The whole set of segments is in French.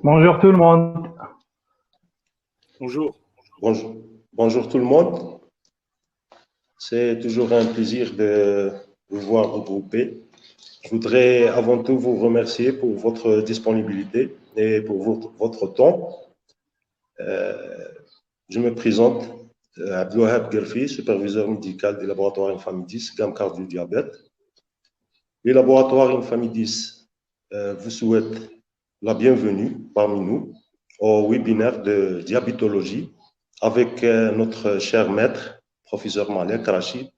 Bonjour tout le monde. Bonjour. Bonjour tout le monde. C'est toujours un plaisir de vous voir regroupés. Je voudrais avant tout vous remercier pour votre disponibilité et pour votre temps. Je me présente, Abdelwahab Gerfi, superviseur médical du laboratoire Infamidis, gamme cardio-diabète. Le laboratoire Infamidis vous souhaite la bienvenue parmi nous au webinaire de diabétologie avec notre cher maître, professeur Malek Rachid,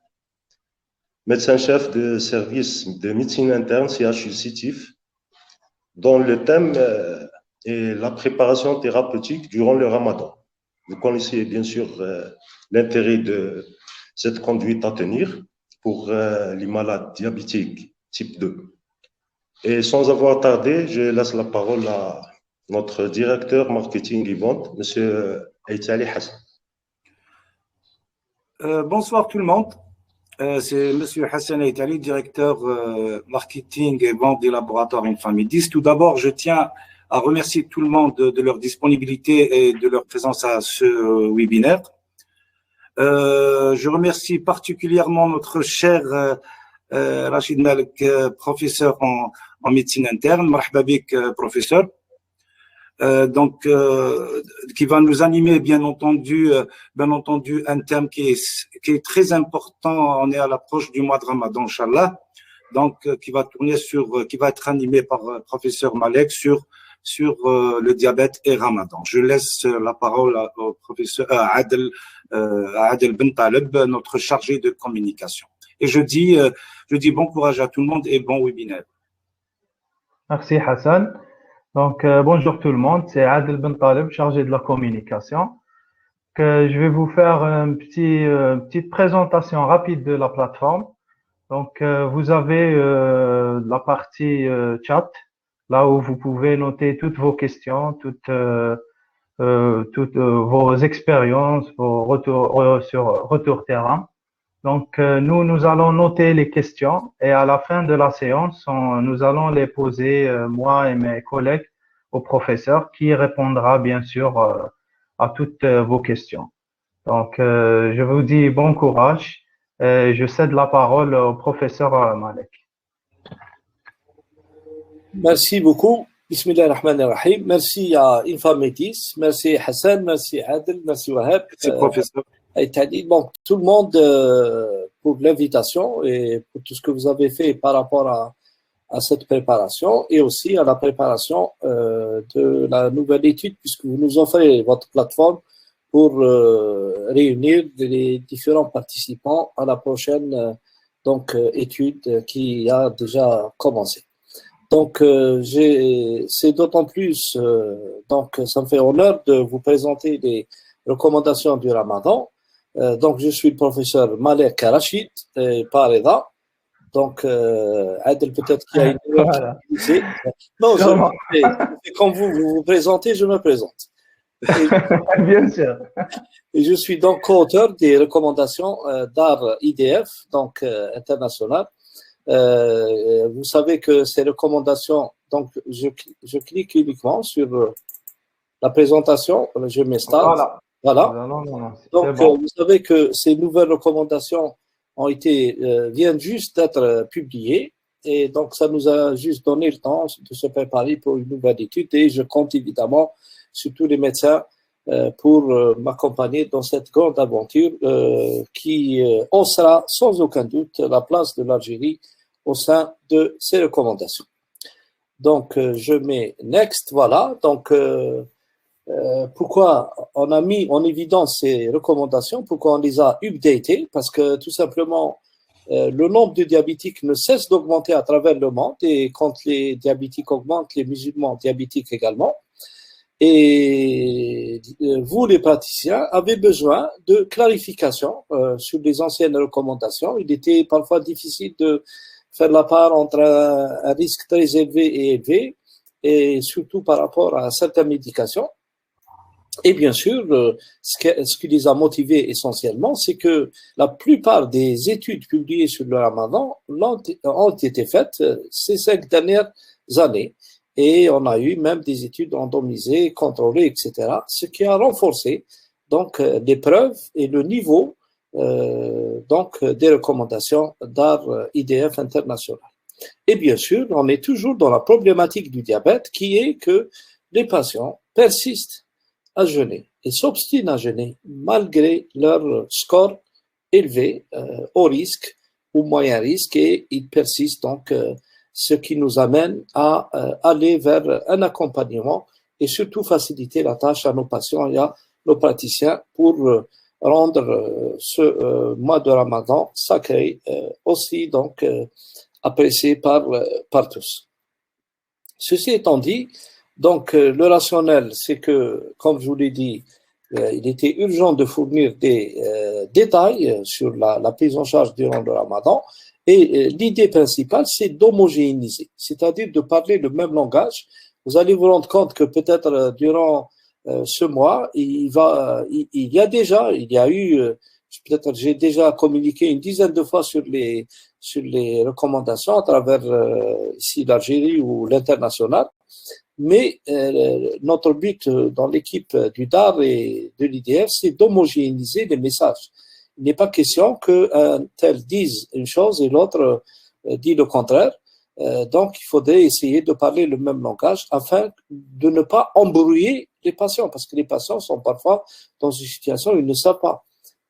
médecin-chef de service de médecine interne CHU Sétif, dont le thème est la préparation thérapeutique durant le ramadan. Vous connaissez bien sûr l'intérêt de cette conduite à tenir pour les malades diabétiques type 2. Et sans avoir tardé, je laisse la parole à notre directeur marketing et vente, M. Aïtali Hassan. Bonsoir tout le monde. C'est M. Hassan Aïtali, directeur marketing et vente des laboratoires Infamidis. Tout d'abord, je tiens à remercier tout le monde de leur disponibilité et de leur présence à ce webinaire. Je remercie particulièrement notre cher Rachid Malek, professeur en médecine interne. Marhaba bik, professeur. Donc, qui va nous animer, bien entendu, un thème qui est très important. On est à l'approche du mois de Ramadan, Inch'Allah. Donc, qui va être animé par professeur Malek sur le diabète et Ramadan. Je laisse la parole au professeur Adel Ben Taleb, notre chargé de communication. Et je dis bon courage à tout le monde et bon webinaire. Merci Hassan. Donc, bonjour tout le monde, c'est Adel Ben Taleb, chargé de la communication. Je vais vous faire une petite présentation rapide de la plateforme. Donc, vous avez la partie chat, là où vous pouvez noter toutes vos questions, toutes vos expériences, vos retour terrain. Donc, nous allons noter les questions et à la fin de la séance, nous allons les poser, moi et mes collègues, au professeur qui répondra bien sûr à toutes vos questions. Donc, je vous dis bon courage et je cède la parole au professeur Malek. Merci beaucoup. Bismillah ar-Rahman ar-Rahim. Merci à Infametis, merci Hassan, merci Adel, merci Wahab. Merci professeur. Donc, tout le monde pour l'invitation et pour tout ce que vous avez fait par rapport à cette préparation et aussi à la préparation de la nouvelle étude puisque vous nous offrez votre plateforme pour réunir les différents participants à la prochaine étude qui a déjà commencé. Donc, c'est d'autant plus, ça me fait honneur de vous présenter les recommandations du Ramadan. Donc, je suis le professeur Malek Rachid, par Reda. Donc, Adel, peut-être qu'il y a une erreur Voilà. Non, quand vous vous présentez, je me présente. Bien sûr. Et je suis donc co-auteur des recommandations d'art IDF, donc international. Vous savez que ces recommandations, donc je clique uniquement sur la présentation, je m'installe. Voilà. Non. Donc, bon. vous savez que ces nouvelles recommandations viennent juste d'être publiées et donc ça nous a juste donné le temps de se préparer pour une nouvelle étude et je compte évidemment sur tous les médecins pour m'accompagner dans cette grande aventure qui haussera sans aucun doute la place de l'Algérie au sein de ces recommandations. Donc, je mets Next, voilà. Donc, pourquoi on a mis en évidence ces recommandations, pourquoi on les a updatées, parce que tout simplement, le nombre de diabétiques ne cesse d'augmenter à travers le monde et quand les diabétiques augmentent, les musulmans diabétiques également. Et vous, les praticiens, avez besoin de clarification sur les anciennes recommandations. Il était parfois difficile de faire la part entre un risque très élevé et élevé, et surtout par rapport à certaines médications. Et bien sûr, ce qui les a motivés essentiellement, c'est que la plupart des études publiées sur le Ramadan ont été faites ces 5 dernières années. Et on a eu même des études randomisées, contrôlées, etc. Ce qui a renforcé donc les preuves et le niveau des recommandations d'art IDF international. Et bien sûr, on est toujours dans la problématique du diabète qui est que les patients persistent à jeûner et s'obstinent à jeûner malgré leur score élevé au risque ou moyen risque et ils persistent donc ce qui nous amène à aller vers un accompagnement et surtout faciliter la tâche à nos patients et à nos praticiens pour rendre ce mois de Ramadan sacré aussi donc apprécié par tous. Ceci étant dit, donc le rationnel, c'est que, comme je vous l'ai dit, il était urgent de fournir des détails sur la prise en charge durant le Ramadan. Et l'idée principale, c'est d'homogénéiser, c'est-à-dire de parler le même langage. Vous allez vous rendre compte que peut-être durant ce mois, j'ai déjà communiqué une dizaine de fois sur les recommandations à travers ici l'Algérie ou l'international. Mais notre but dans l'équipe du DAR et de l'IDF, c'est d'homogénéiser les messages. Il n'est pas question qu'un tel dise une chose et l'autre dit le contraire. Donc, il faudrait essayer de parler le même langage afin de ne pas embrouiller les patients, parce que les patients sont parfois dans une situation où ils ne savent pas.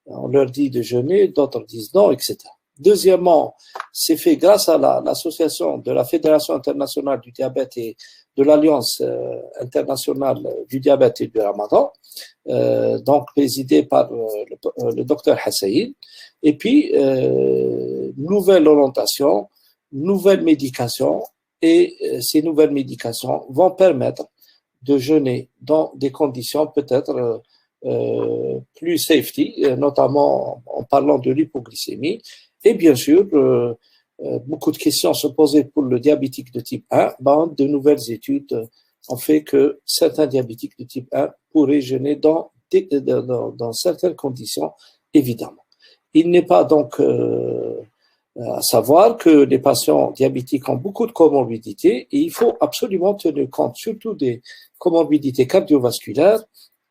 On leur dit de jeûner, d'autres disent non, etc. Deuxièmement, c'est fait grâce à l'association de la Fédération internationale du diabète et de l'Alliance internationale du diabète et du Ramadan, donc présidée par le docteur Hassaïn. Et puis, nouvelle orientation, nouvelles médications, et ces nouvelles médications vont permettre de jeûner dans des conditions peut-être plus safety, notamment en parlant de l'hypoglycémie. Et bien sûr, beaucoup de questions se posaient pour le diabétique de type 1. Ben, de nouvelles études ont fait que certains diabétiques de type 1 pourraient jeûner dans certaines conditions, évidemment. Il n'est pas donc à savoir que les patients diabétiques ont beaucoup de comorbidités et il faut absolument tenir compte surtout des comorbidités cardiovasculaires,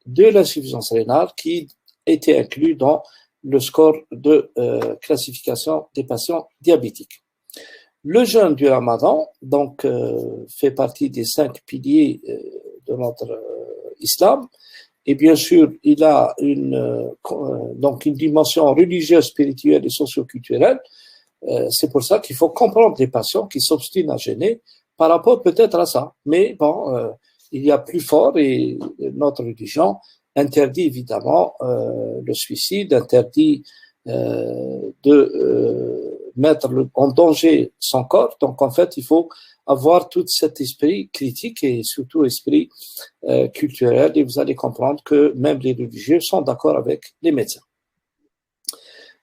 de l'insuffisance rénale qui était inclus dans le score de classification des patients diabétiques. Le jeûne du Ramadan donc fait partie des 5 piliers de notre islam. Et bien sûr, il a donc une dimension religieuse, spirituelle et socio-culturelle. C'est pour ça qu'il faut comprendre les patients qui s'obstinent à jeûner par rapport peut-être à ça. Mais bon, il y a plus fort et notre religion interdit évidemment le suicide, interdit de mettre en danger son corps. Donc en fait, il faut avoir tout cet esprit critique et surtout esprit culturel, et vous allez comprendre que même les religieux sont d'accord avec les médecins.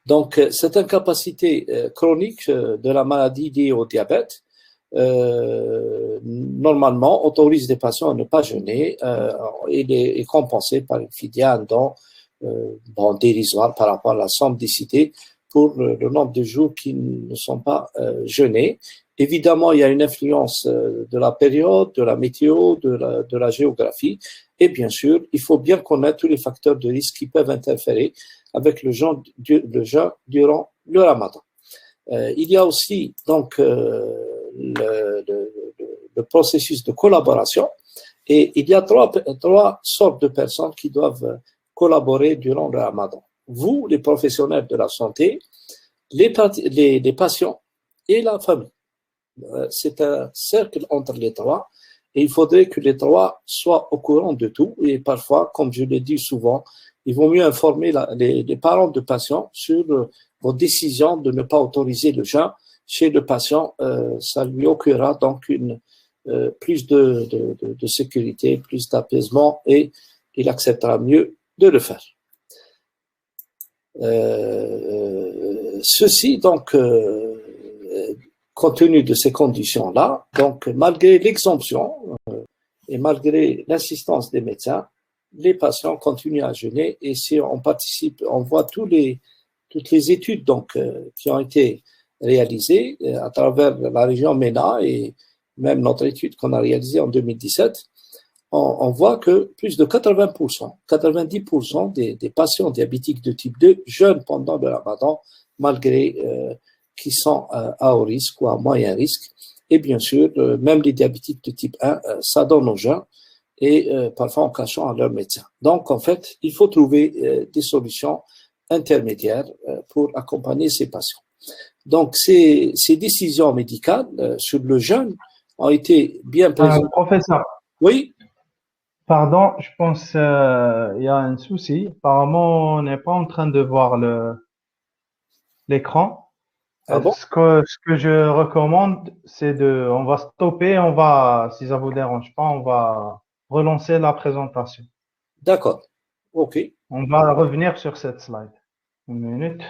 Donc cette incapacité chronique de la maladie liée au diabète normalement autorise les patients à ne pas jeûner et est compensé par une fidya, un don dérisoire par rapport à la somme décidée pour le nombre de jours qui ne sont pas jeûnés. Évidemment, il y a une influence de la période, de la météo, de la géographie, et bien sûr, il faut bien connaître tous les facteurs de risque qui peuvent interférer avec le jeûne durant le Ramadan. Il y a aussi donc le processus de collaboration, et il y a trois sortes de personnes qui doivent collaborer durant le Ramadan. Vous, les professionnels de la santé, les patients et la famille. C'est un cercle entre les trois, et il faudrait que les trois soient au courant de tout, et parfois, comme je le dis souvent, il vaut mieux informer les parents de patients sur vos décisions de ne pas autoriser le jeûne chez le patient. Ça lui occurra donc plus de sécurité, plus d'apaisement, et il acceptera mieux de le faire. Ceci donc, compte tenu de ces conditions-là, donc malgré l'exemption et malgré l'insistance des médecins, les patients continuent à jeûner, et si on participe, on voit toutes les études donc qui ont été réalisées à travers la région MENA et même notre étude qu'on a réalisée en 2017, on voit que plus de 80%, 90% des patients diabétiques de type 2 jeûnent pendant le Ramadan, malgré qu'ils sont à haut risque ou à moyen risque. Et bien sûr, même les diabétiques de type 1 s'adonnent au jeûne, et parfois en cachant à leur médecin. Donc, en fait, il faut trouver des solutions intermédiaires pour accompagner ces patients. Donc, ces décisions médicales sur le jeûne ont été bien présentées. Professeur, Oui, pardon, je pense il y a un souci. Apparemment, on n'est pas en train de voir l'écran. ah bon? Ce que je recommande, c'est on va stopper, si ça vous dérange pas, on va relancer la présentation. D'accord. OK. On va revenir sur cette slide. Une minute.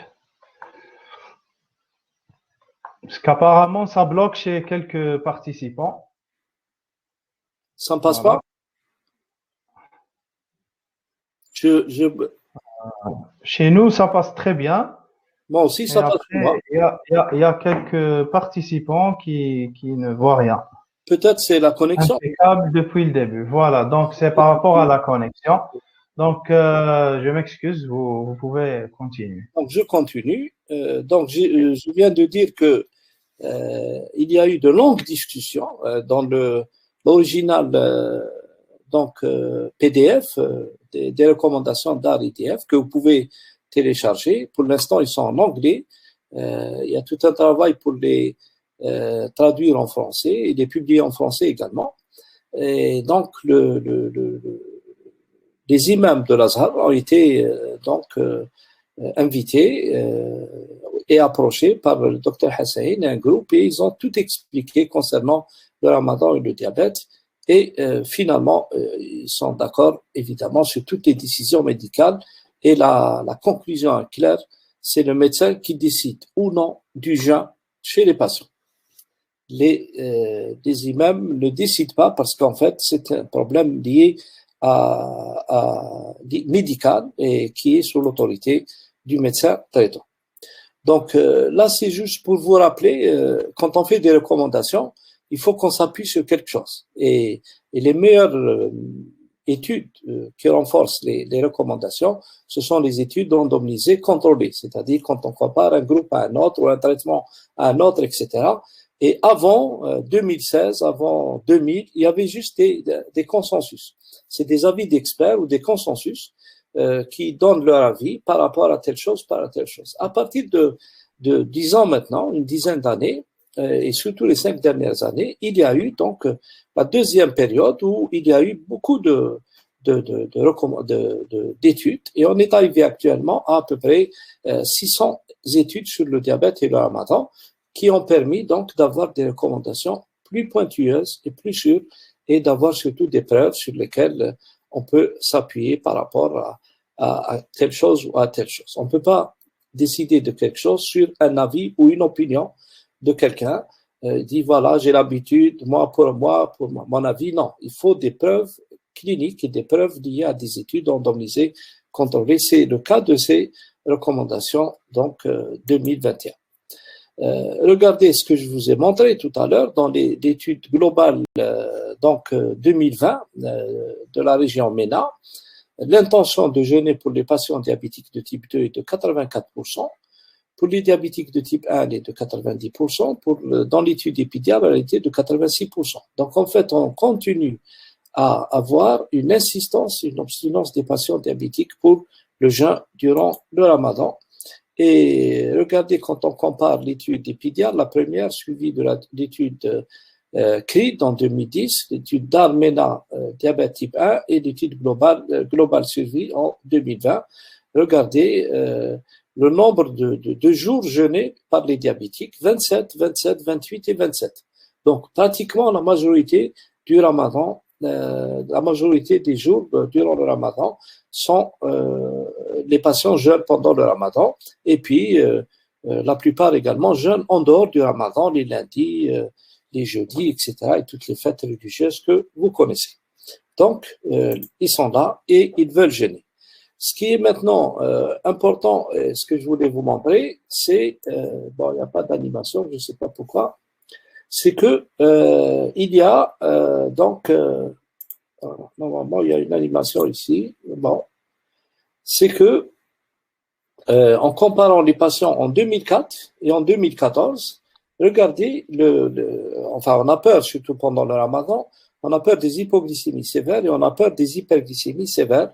Parce qu'apparemment, ça bloque chez quelques participants. Ça ne passe Voilà. pas? Chez nous, ça passe très bien. Moi aussi, ça Et passe après, pour moi. il y a quelques participants qui ne voient rien. Peut-être c'est la connexion. Impeccable depuis le début. Voilà, donc c'est par rapport à la connexion. Donc, je m'excuse, vous pouvez continuer. Donc, je continue. Donc, je viens de dire que il y a eu de longues discussions dans l'original PDF des recommandations d'ARITF que vous pouvez télécharger. Pour l'instant, ils sont en anglais. Il y a tout un travail pour les traduire en français et les publier en français également. Et donc, les imams de l'Azhar ont été invités et approchés par le docteur Hassan et un groupe, et ils ont tout expliqué concernant le ramadan et le diabète. Et finalement, ils sont d'accord évidemment sur toutes les décisions médicales. Et la conclusion est claire, c'est le médecin qui décide ou non du jeûne chez les patients. Les imams ne décident pas parce qu'en fait, c'est un problème lié médical et qui est sous l'autorité du médecin traitant. Donc là, c'est juste pour vous rappeler, quand on fait des recommandations, il faut qu'on s'appuie sur quelque chose. Et les meilleures études qui renforcent les recommandations, ce sont les études randomisées contrôlées, c'est-à-dire quand on compare un groupe à un autre ou un traitement à un autre, etc. Et avant 2016, avant 2000, il y avait juste des consensus. C'est des avis d'experts ou des consensus qui donnent leur avis par rapport à telle chose, par à telle chose. À partir de 10 ans maintenant, une dizaine d'années, et surtout les 5 dernières années, il y a eu donc la deuxième période où il y a eu beaucoup d'études, et on est arrivé actuellement à peu près 600 études sur le diabète et le ramadan qui ont permis donc d'avoir des recommandations plus pointueuses et plus sûres, et d'avoir surtout des preuves sur lesquelles on peut s'appuyer par rapport à telle chose ou à telle chose. On ne peut pas décider de quelque chose sur un avis ou une opinion de quelqu'un, dit voilà, j'ai l'habitude, pour mon avis. Non, il faut des preuves cliniques et des preuves liées à des études randomisées contrôlées. C'est le cas de ces recommandations, donc 2021. Regardez ce que je vous ai montré tout à l'heure dans l'étude globale 2020 de la région MENA. L'intention de jeûner pour les patients diabétiques de type 2 est de 84%. Pour les diabétiques de type 1, elle est de 90%. Dans l'étude épidémique, elle était de 86%. Donc, en fait, on continue à avoir une insistance, une abstinence des patients diabétiques pour le jeûne durant le ramadan. Et regardez, quand on compare l'étude épidémique, la première suivie de l'étude CRID en 2010, l'étude d'Armena diabète type 1 et l'étude globale suivie en 2020. Regardez le nombre de jours jeûnés par les diabétiques, 27, 27, 28 et 27. Donc, pratiquement la majorité du ramadan, la majorité des jours durant le ramadan sont les patients jeûnent pendant le ramadan, et puis la plupart également jeûnent en dehors du ramadan, les lundis, les jeudis, etc., et toutes les fêtes religieuses que vous connaissez. Donc, ils sont là et ils veulent jeûner. Ce qui est maintenant important, ce que je voulais vous montrer, c'est, bon, il n'y a pas d'animation, je ne sais pas pourquoi, c'est que il y a normalement il y a une animation ici, bon, c'est que en comparant les patients en 2004 et en 2014, regardez, enfin on a peur, surtout pendant le ramadan, on a peur des hypoglycémies sévères et on a peur des hyperglycémies sévères.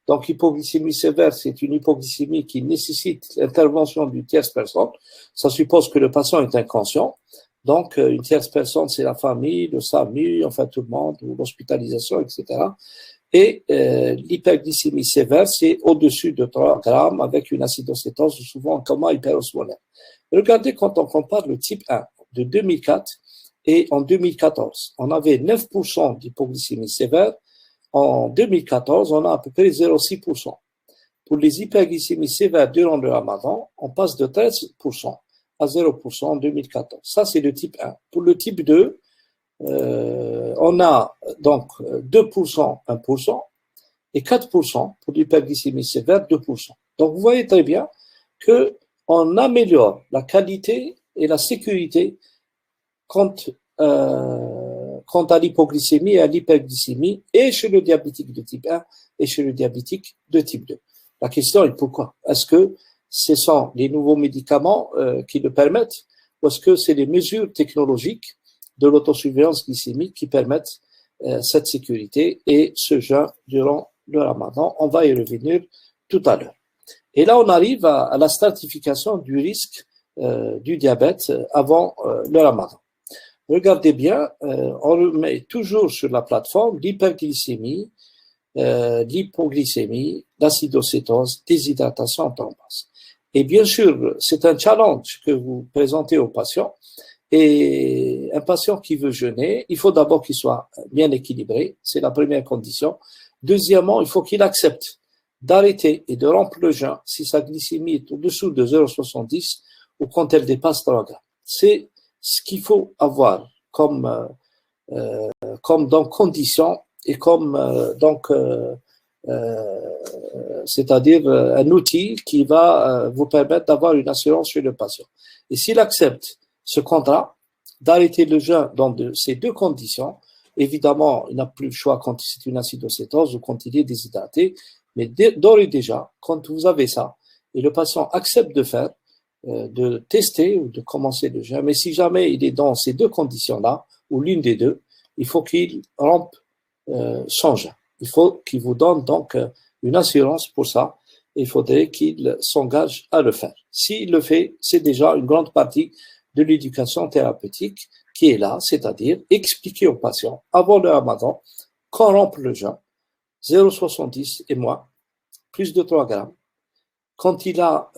Donc, hypoglycémie sévère, c'est une hypoglycémie qui nécessite l'intervention d'une tierce personne. Ça suppose que le patient est inconscient. Donc, une tierce personne, c'est la famille, le SAMU, enfin tout le monde, ou l'hospitalisation, etc. Et l'hyperglycémie sévère, c'est au-dessus de 3 grammes avec une acidocétose, souvent en coma hyperosmolaire. Regardez quand on compare le type 1 de 2004 et en 2014. On avait 9% d'hypoglycémie sévère. En 2014, on a à peu près 0,6%. Pour les hyperglycémies sévères durant le ramadan, on passe de 13% à 0% en 2014. Ça, c'est le type 1. Pour le type 2, on a donc 2%, 1% et 4% pour l'hyperglycémie sévère, 2%. Donc, vous voyez très bien qu'on améliore la qualité et la sécurité quant à l'hypoglycémie et à l'hyperglycémie, et chez le diabétique de type 1 et chez le diabétique de type 2. La question est pourquoi? Est-ce que ce sont les nouveaux médicaments qui le permettent, ou est-ce que c'est les mesures technologiques de l'autosurveillance glycémique qui permettent cette sécurité et ce jeûne durant le Ramadan? On va y revenir tout à l'heure. Et là, on arrive à la stratification du risque du diabète avant le Ramadan. Regardez bien, on remet toujours sur la plateforme l'hyperglycémie, l'hypoglycémie, l'acidocétose, déshydratation en temps basse. Et bien sûr, c'est un challenge que vous présentez aux patients. Et un patient qui veut jeûner, il faut d'abord qu'il soit bien équilibré, c'est la première condition. Deuxièmement, il faut qu'il accepte d'arrêter et de rompre le jeûne si sa glycémie est au-dessous de 0,70 ou quand elle dépasse 3 grammes. C'est ce qu'il faut avoir comme donc condition et comme c'est-à-dire un outil qui va vous permettre d'avoir une assurance sur le patient. Et s'il accepte ce contrat d'arrêter le jeûne dans ces deux conditions, évidemment, il n'a plus le choix quand c'est une acidocétose ou quand il est déshydraté, mais d'ores et déjà, quand vous avez ça, et le patient accepte de faire, de tester ou de commencer le jeûne, mais si jamais il est dans ces deux conditions-là, ou l'une des deux, il faut qu'il rompe son jeûne. Il faut qu'il vous donne donc une assurance pour ça. Il faudrait qu'il s'engage à le faire. S'il le fait, c'est déjà une grande partie de l'éducation thérapeutique qui est là, c'est-à-dire expliquer aux patients avant le Ramadan qu'on rompe le jeûne, 0,70 et moins, plus de 3 grammes, quand il a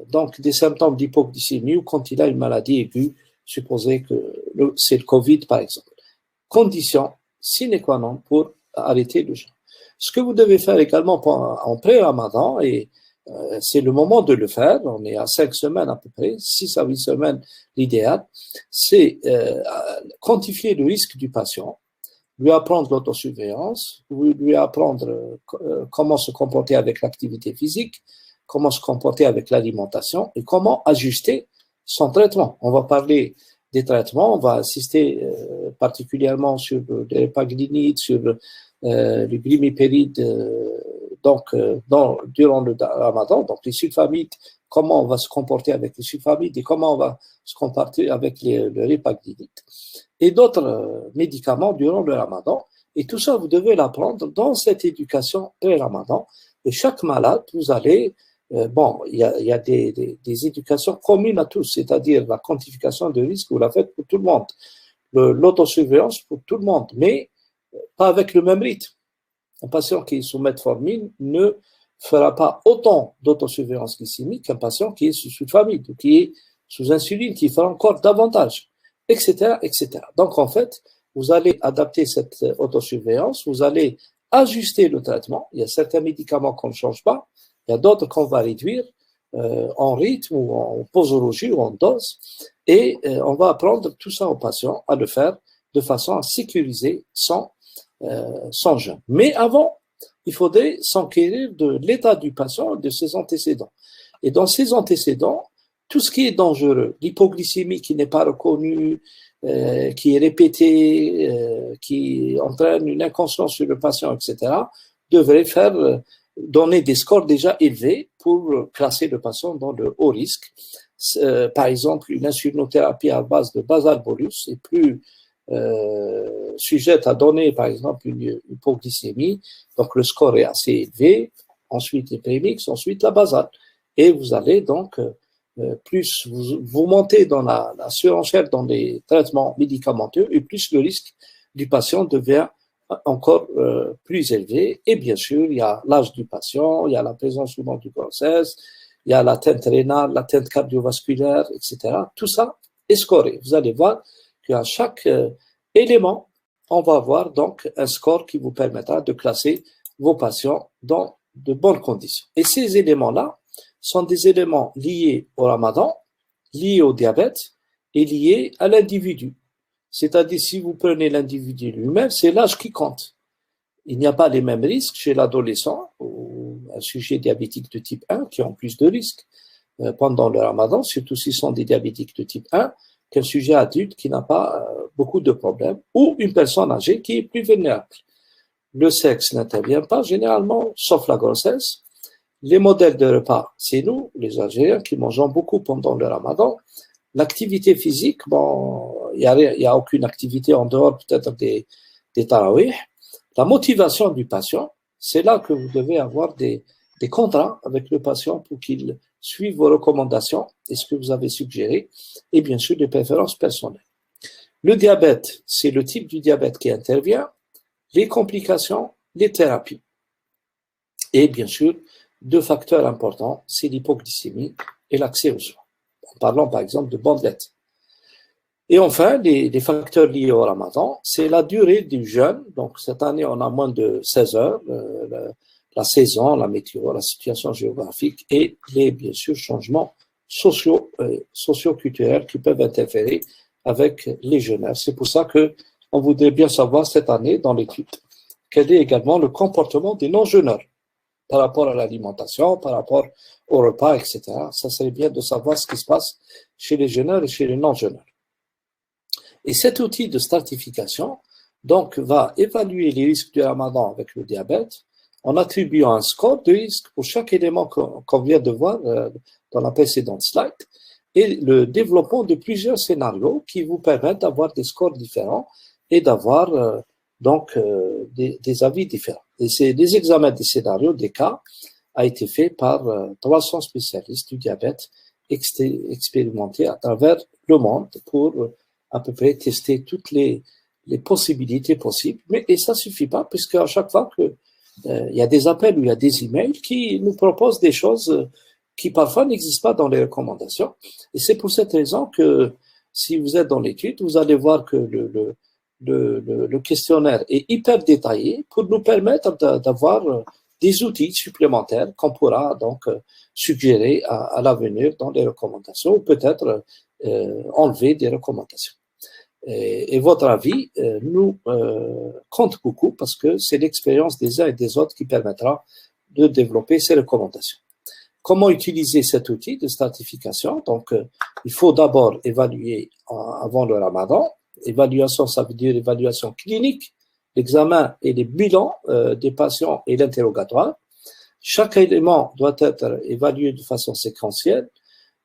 donc des symptômes d'hypoglycémie ou quand il a une maladie aiguë, supposez que c'est le Covid par exemple. Condition sine qua non pour arrêter le jeûne. Ce que vous devez faire également en pré-Ramadan, et c'est le moment de le faire, on est à 5 semaines à peu près, 6 à 8 semaines l'idéal, c'est quantifier le risque du patient, lui apprendre l'autosurveillance, lui apprendre comment se comporter avec l'activité physique, comment se comporter avec l'alimentation et comment ajuster son traitement. On va parler des traitements, on va insister particulièrement sur les répaglinides, sur le glimépiride, durant le Ramadan, donc les sulfamides, comment on va se comporter avec les sulfamides et comment on va se comporter avec le répaglinides et d'autres médicaments durant le Ramadan. Et tout ça, vous devez l'apprendre dans cette éducation pré-Ramadan. Et chaque malade, vous allez, il y a des éducations communes à tous, c'est-à-dire la quantification de risque, vous la faites pour tout le monde, l'autosurveillance pour tout le monde, mais pas avec le même rythme. Un patient qui est sous metformine ne fera pas autant d'autosurveillance glycémique qu'un patient qui est sous sulfamide ou qui est sous insuline, qui fera encore davantage, etc., etc. Donc, en fait, vous allez adapter cette autosurveillance, vous allez ajuster le traitement. Il y a certains médicaments qu'on ne change pas, il y a d'autres qu'on va réduire en rythme ou en posologie ou en dose, et on va apprendre tout ça aux patients à le faire de façon à sécuriser son jeûne. Mais avant, il faudrait s'enquérir de l'état du patient, de ses antécédents. Et dans ses antécédents, tout ce qui est dangereux, l'hypoglycémie qui n'est pas reconnue, qui est répétée, qui entraîne une inconscience sur le patient, etc., devrait donner des scores déjà élevés pour classer le patient dans le haut risque. Par exemple, une insulinothérapie à base de basalbolus est plus sujette à donner, par exemple, une hypoglycémie. Donc, le score est assez élevé. Ensuite, les prémix, ensuite la basale. Et vous allez donc, plus vous montez dans la surenchère dans les traitements médicamenteux, et plus le risque du patient devient encore plus élevé. Et bien sûr, il y a l'âge du patient, il y a la présence ou non de grossesse, il y a l'atteinte rénale, l'atteinte cardiovasculaire, etc. Tout ça est scoré. Vous allez voir qu'à chaque élément, on va avoir donc un score qui vous permettra de classer vos patients dans de bonnes conditions. Et ces éléments-là sont des éléments liés au Ramadan, liés au diabète et liés à l'individu. C'est-à-dire, si vous prenez l'individu lui-même, c'est l'âge qui compte. Il n'y a pas les mêmes risques chez l'adolescent ou un sujet diabétique de type 1 qui ont plus de risques pendant le Ramadan, surtout s'ils sont des diabétiques de type 1, qu'un sujet adulte qui n'a pas beaucoup de problèmes, ou une personne âgée qui est plus vulnérable. Le sexe n'intervient pas généralement, sauf la grossesse. Les modèles de repas, c'est nous, les Algériens, qui mangeons beaucoup pendant le Ramadan. L'activité physique, bon, il y a aucune activité en dehors peut-être des tarawih. La motivation du patient, c'est là que vous devez avoir des contrats avec le patient pour qu'il suive vos recommandations et ce que vous avez suggéré, et bien sûr des préférences personnelles. Le diabète, c'est le type du diabète qui intervient, les complications, les thérapies. Et bien sûr, deux facteurs importants, c'est l'hypoglycémie et l'accès aux soins. En parlant par exemple de bandelettes. Et enfin, les facteurs liés au ramadan, c'est la durée du jeûne. Donc cette année, on a moins de 16 heures, la saison, la météo, la situation géographique et les, bien sûr, changements socio-culturels qui peuvent interférer avec les jeûneurs. C'est pour ça qu'on voudrait bien savoir cette année dans l'étude quel est également le comportement des non-jeûneurs par rapport à l'alimentation, par rapport au repas, etc. Ça serait bien de savoir ce qui se passe chez les jeûneurs et chez les non-jeûneurs. Et cet outil de stratification donc, va évaluer les risques du ramadan avec le diabète en attribuant un score de risque pour chaque élément qu'on vient de voir dans la précédente slide et le développement de plusieurs scénarios qui vous permettent d'avoir des scores différents et d'avoir des avis différents. Et c'est des examens des scénarios, des cas, a été fait par 300 spécialistes du diabète expérimentés à travers le monde pour à peu près tester toutes les possibilités possibles. Et ça suffit pas, puisque à chaque fois que il y a des appels ou il y a des emails qui nous proposent des choses qui parfois n'existent pas dans les recommandations. Et c'est pour cette raison que si vous êtes dans l'étude, vous allez voir que le questionnaire est hyper détaillé pour nous permettre d'avoir des outils supplémentaires qu'on pourra donc suggérer à l'avenir dans les recommandations ou peut-être enlever des recommandations. Et votre avis nous compte beaucoup parce que c'est l'expérience des uns et des autres qui permettra de développer ces recommandations. Comment utiliser cet outil de stratification? Donc, il faut d'abord évaluer avant le ramadan. Évaluation, ça veut dire évaluation clinique, l'examen et les bilans des patients et l'interrogatoire. Chaque élément doit être évalué de façon séquentielle.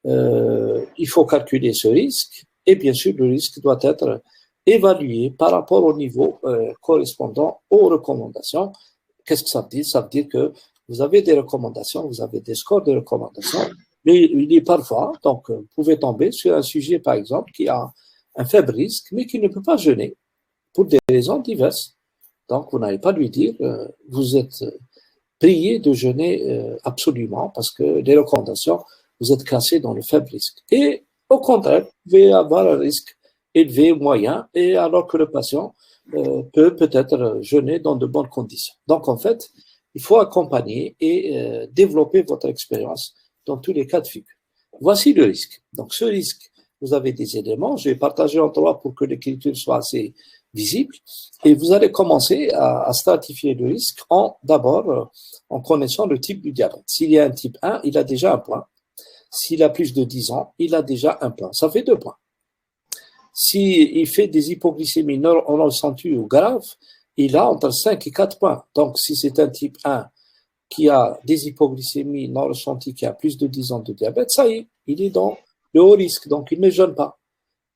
Il faut calculer ce risque et bien sûr le risque doit être évalué par rapport au niveau correspondant aux recommandations. Qu'est-ce que ça veut dire? Ça veut dire que vous avez des recommandations, vous avez des scores de recommandations, mais il est parfois, donc vous pouvez tomber sur un sujet par exemple qui a un faible risque mais qui ne peut pas jeûner pour des raisons diverses. Donc vous n'allez pas lui dire vous êtes prié de jeûner absolument parce que les recommandations, vous êtes classé dans le faible risque. Et au contraire, vous pouvez avoir un risque élevé, moyen, et alors que le patient peut peut-être jeûner dans de bonnes conditions. Donc en fait, il faut accompagner et développer votre expérience dans tous les cas de figure. Voici le risque. Donc ce risque, vous avez des éléments, je vais partager en trois pour que l'écriture soit assez visible, et vous allez commencer à stratifier le risque d'abord en connaissant le type du diabète. S'il y a un type 1, il a déjà un point. S'il a plus de 10 ans, il a déjà un point. Ça fait 2 points. S'il fait des hypoglycémies non ressenties ou graves, il a entre 5 et 4 points. Donc, si c'est un type 1 qui a des hypoglycémies non ressenties, qui a plus de 10 ans de diabète, ça y est, il est dans le haut risque, donc il ne jeûne pas.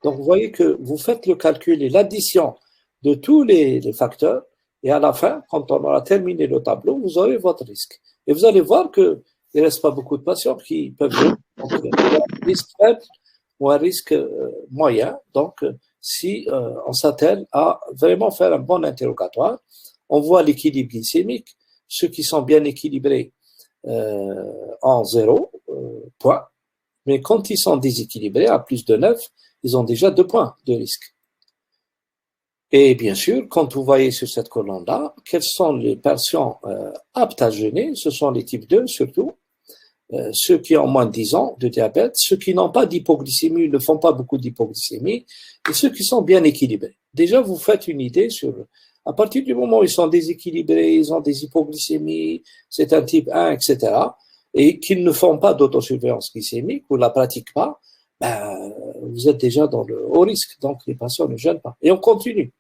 Donc, vous voyez que vous faites le calcul et l'addition de tous les facteurs, et à la fin, quand on aura terminé le tableau, vous aurez votre risque. Et vous allez voir qu'il ne reste pas beaucoup de patients qui peuvent jeûner. Donc, il y a un risque faible ou un risque moyen. Donc, si on s'attelle à vraiment faire un bon interrogatoire, on voit l'équilibre glycémique. Ceux qui sont bien équilibrés en 0 point, mais quand ils sont déséquilibrés à plus de 9, ils ont déjà 2 points de risque. Et bien sûr, quand vous voyez sur cette colonne-là, quels sont les patients aptes à jeûner, ce sont les types 2 surtout, ceux qui ont moins de 10 ans de diabète, ceux qui n'ont pas d'hypoglycémie, ne font pas beaucoup d'hypoglycémie, et ceux qui sont bien équilibrés. Déjà, vous faites une idée sur, à partir du moment où ils sont déséquilibrés, ils ont des hypoglycémies, c'est un type 1, etc., et qu'ils ne font pas d'autosurveillance glycémique ou ne la pratiquent pas, vous êtes déjà dans le haut risque, donc les patients ne jeûnent pas. Et on continue.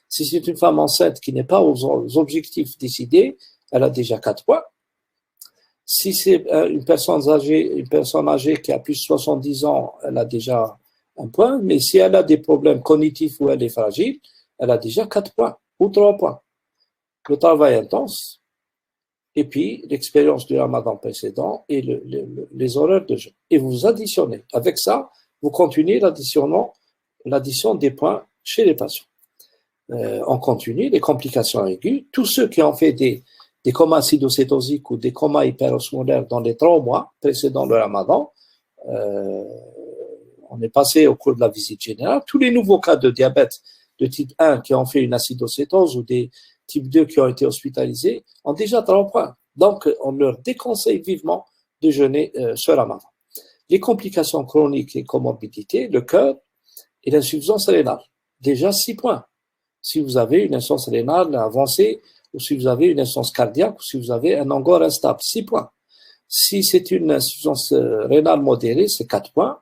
Si c'est une femme enceinte qui n'est pas aux objectifs décidés, elle a déjà 4 points. Si c'est une personne âgée qui a plus de 70 ans, elle a déjà un point, mais si elle a des problèmes cognitifs ou elle est fragile, elle a déjà 4 points ou 3 points. Le travail intense, et puis l'expérience du ramadan précédent et les horaires de jeûne. Et vous additionnez. Avec ça, vous continuez l'addition des points chez les patients. On continue, les complications aiguës. Tous ceux qui ont fait des comas acidocétosiques ou des comas hyperosmolaires dans les 3 mois précédant le ramadan, on est passé au cours de la visite générale. Tous les nouveaux cas de diabète de type 1 qui ont fait une acidocétose ou des type 2 qui ont été hospitalisés ont déjà 3 points. Donc, on leur déconseille vivement de jeûner ce ramadan. Les complications chroniques et comorbidités, le cœur et l'insuffisance rénale, déjà 6 points. Si vous avez une insuffisance rénale avancée, ou si vous avez une insuffisance cardiaque, ou si vous avez un angor instable, 6 points. Si c'est une insuffisance rénale modérée, c'est 4 points.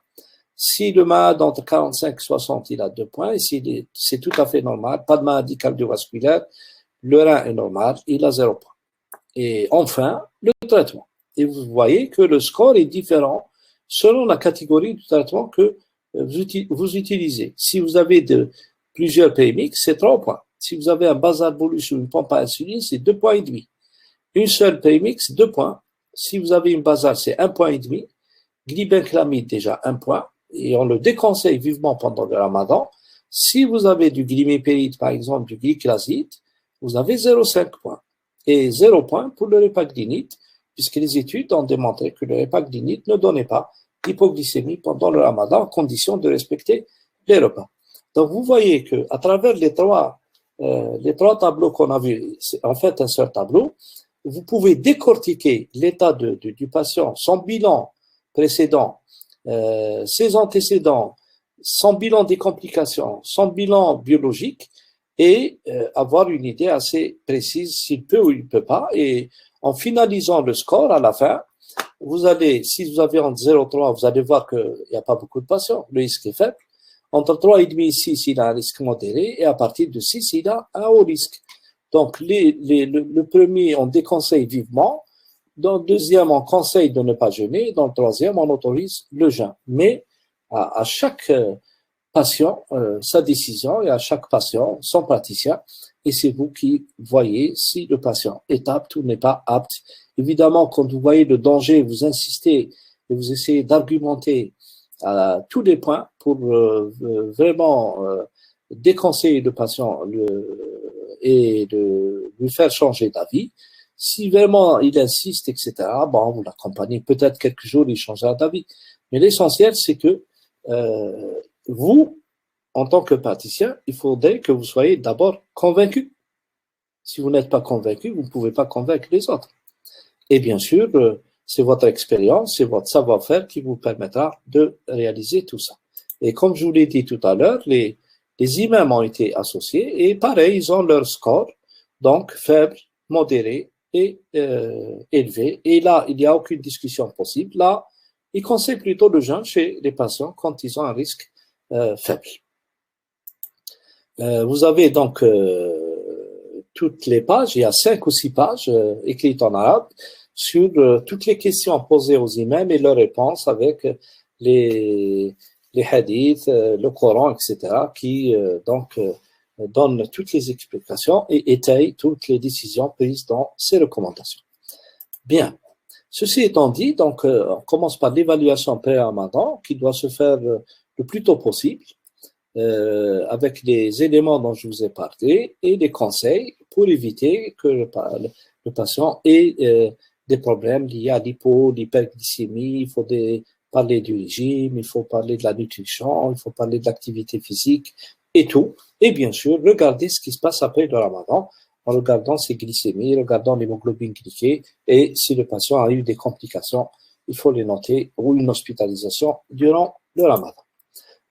Si le malade entre 45 et 60, il a 2 points. Et si c'est tout à fait normal, pas de maladie cardiovasculaire, le rein est normal, il a 0 point. Et enfin, le traitement. Et vous voyez que le score est différent selon la catégorie du traitement que vous utilisez. Si vous avez plusieurs PMX, c'est 3 points. Si vous avez un basal bolus ou une pompe à insuline, c'est 2 points et demi. Une seule PMX, 2 points. Si vous avez une basale, c'est 1 point et demi. Glibenclamide, déjà 1 point. Et on le déconseille vivement pendant le ramadan. Si vous avez du glimépiride, par exemple, du glyclaside, vous avez 0,5 points. Et 0 points pour le répaglinite, puisque les études ont démontré que le répaglinite ne donnait pas d'hypoglycémie pendant le ramadan, à condition de respecter les repas. Donc, vous voyez qu'à travers les trois tableaux qu'on a vus, c'est en fait un seul tableau, vous pouvez décortiquer l'état du patient, son bilan précédent, ses antécédents, son bilan des complications, son bilan biologique, et avoir une idée assez précise s'il peut ou il ne peut pas. Et en finalisant le score à la fin, vous allez, si vous avez entre 0 et 3, vous allez voir qu'il n'y a pas beaucoup de patients, le risque est faible. Entre 3,5 et 6, il a un risque modéré, et à partir de 6, il a un haut risque. Donc, le premier, on déconseille vivement. Dans le deuxième, on conseille de ne pas jeûner. Dans le troisième, on autorise le jeûne. Mais à chaque patient, sa décision, et à chaque patient, son praticien. Et c'est vous qui voyez si le patient est apte ou n'est pas apte. Évidemment, quand vous voyez le danger, vous insistez et vous essayez d'argumenter à tous les points pour vraiment déconseiller le patient et de lui faire changer d'avis. Si vraiment il insiste, etc., bon, vous l'accompagnez. Peut-être quelques jours, il changera d'avis. Mais l'essentiel, c'est que vous, en tant que praticien, il faudrait que vous soyez d'abord convaincu. Si vous n'êtes pas convaincu, vous ne pouvez pas convaincre les autres. Et bien sûr, c'est votre expérience, c'est votre savoir-faire qui vous permettra de réaliser tout ça. Et comme je vous l'ai dit tout à l'heure, les imams ont été associés et pareil, ils ont leur score, donc faible, modéré et élevé. Et là, il n'y a aucune discussion possible. Là, ils conseillent plutôt le jeûne chez les patients quand ils ont un risque faible. Vous avez donc toutes les pages, il y a 5 ou 6 pages écrites en arabe sur toutes les questions posées aux imams et leurs réponses avec les hadiths, le Coran, etc., qui donnent toutes les explications et étayent toutes les décisions prises dans ces recommandations. Bien. Ceci étant dit, donc, on commence par l'évaluation pré-ramadan qui doit se faire le plus tôt possible avec les éléments dont je vous ai parlé et les conseils pour éviter que le patient ait des problèmes liés à l'hyperglycémie. Il faut parler du régime, il faut parler de la nutrition, il faut parler de l'activité physique et tout. Et bien sûr, regarder ce qui se passe après le ramadan en regardant ses glycémies, regardant l'hémoglobine glyquée et si le patient a eu des complications, il faut les noter ou une hospitalisation durant le ramadan.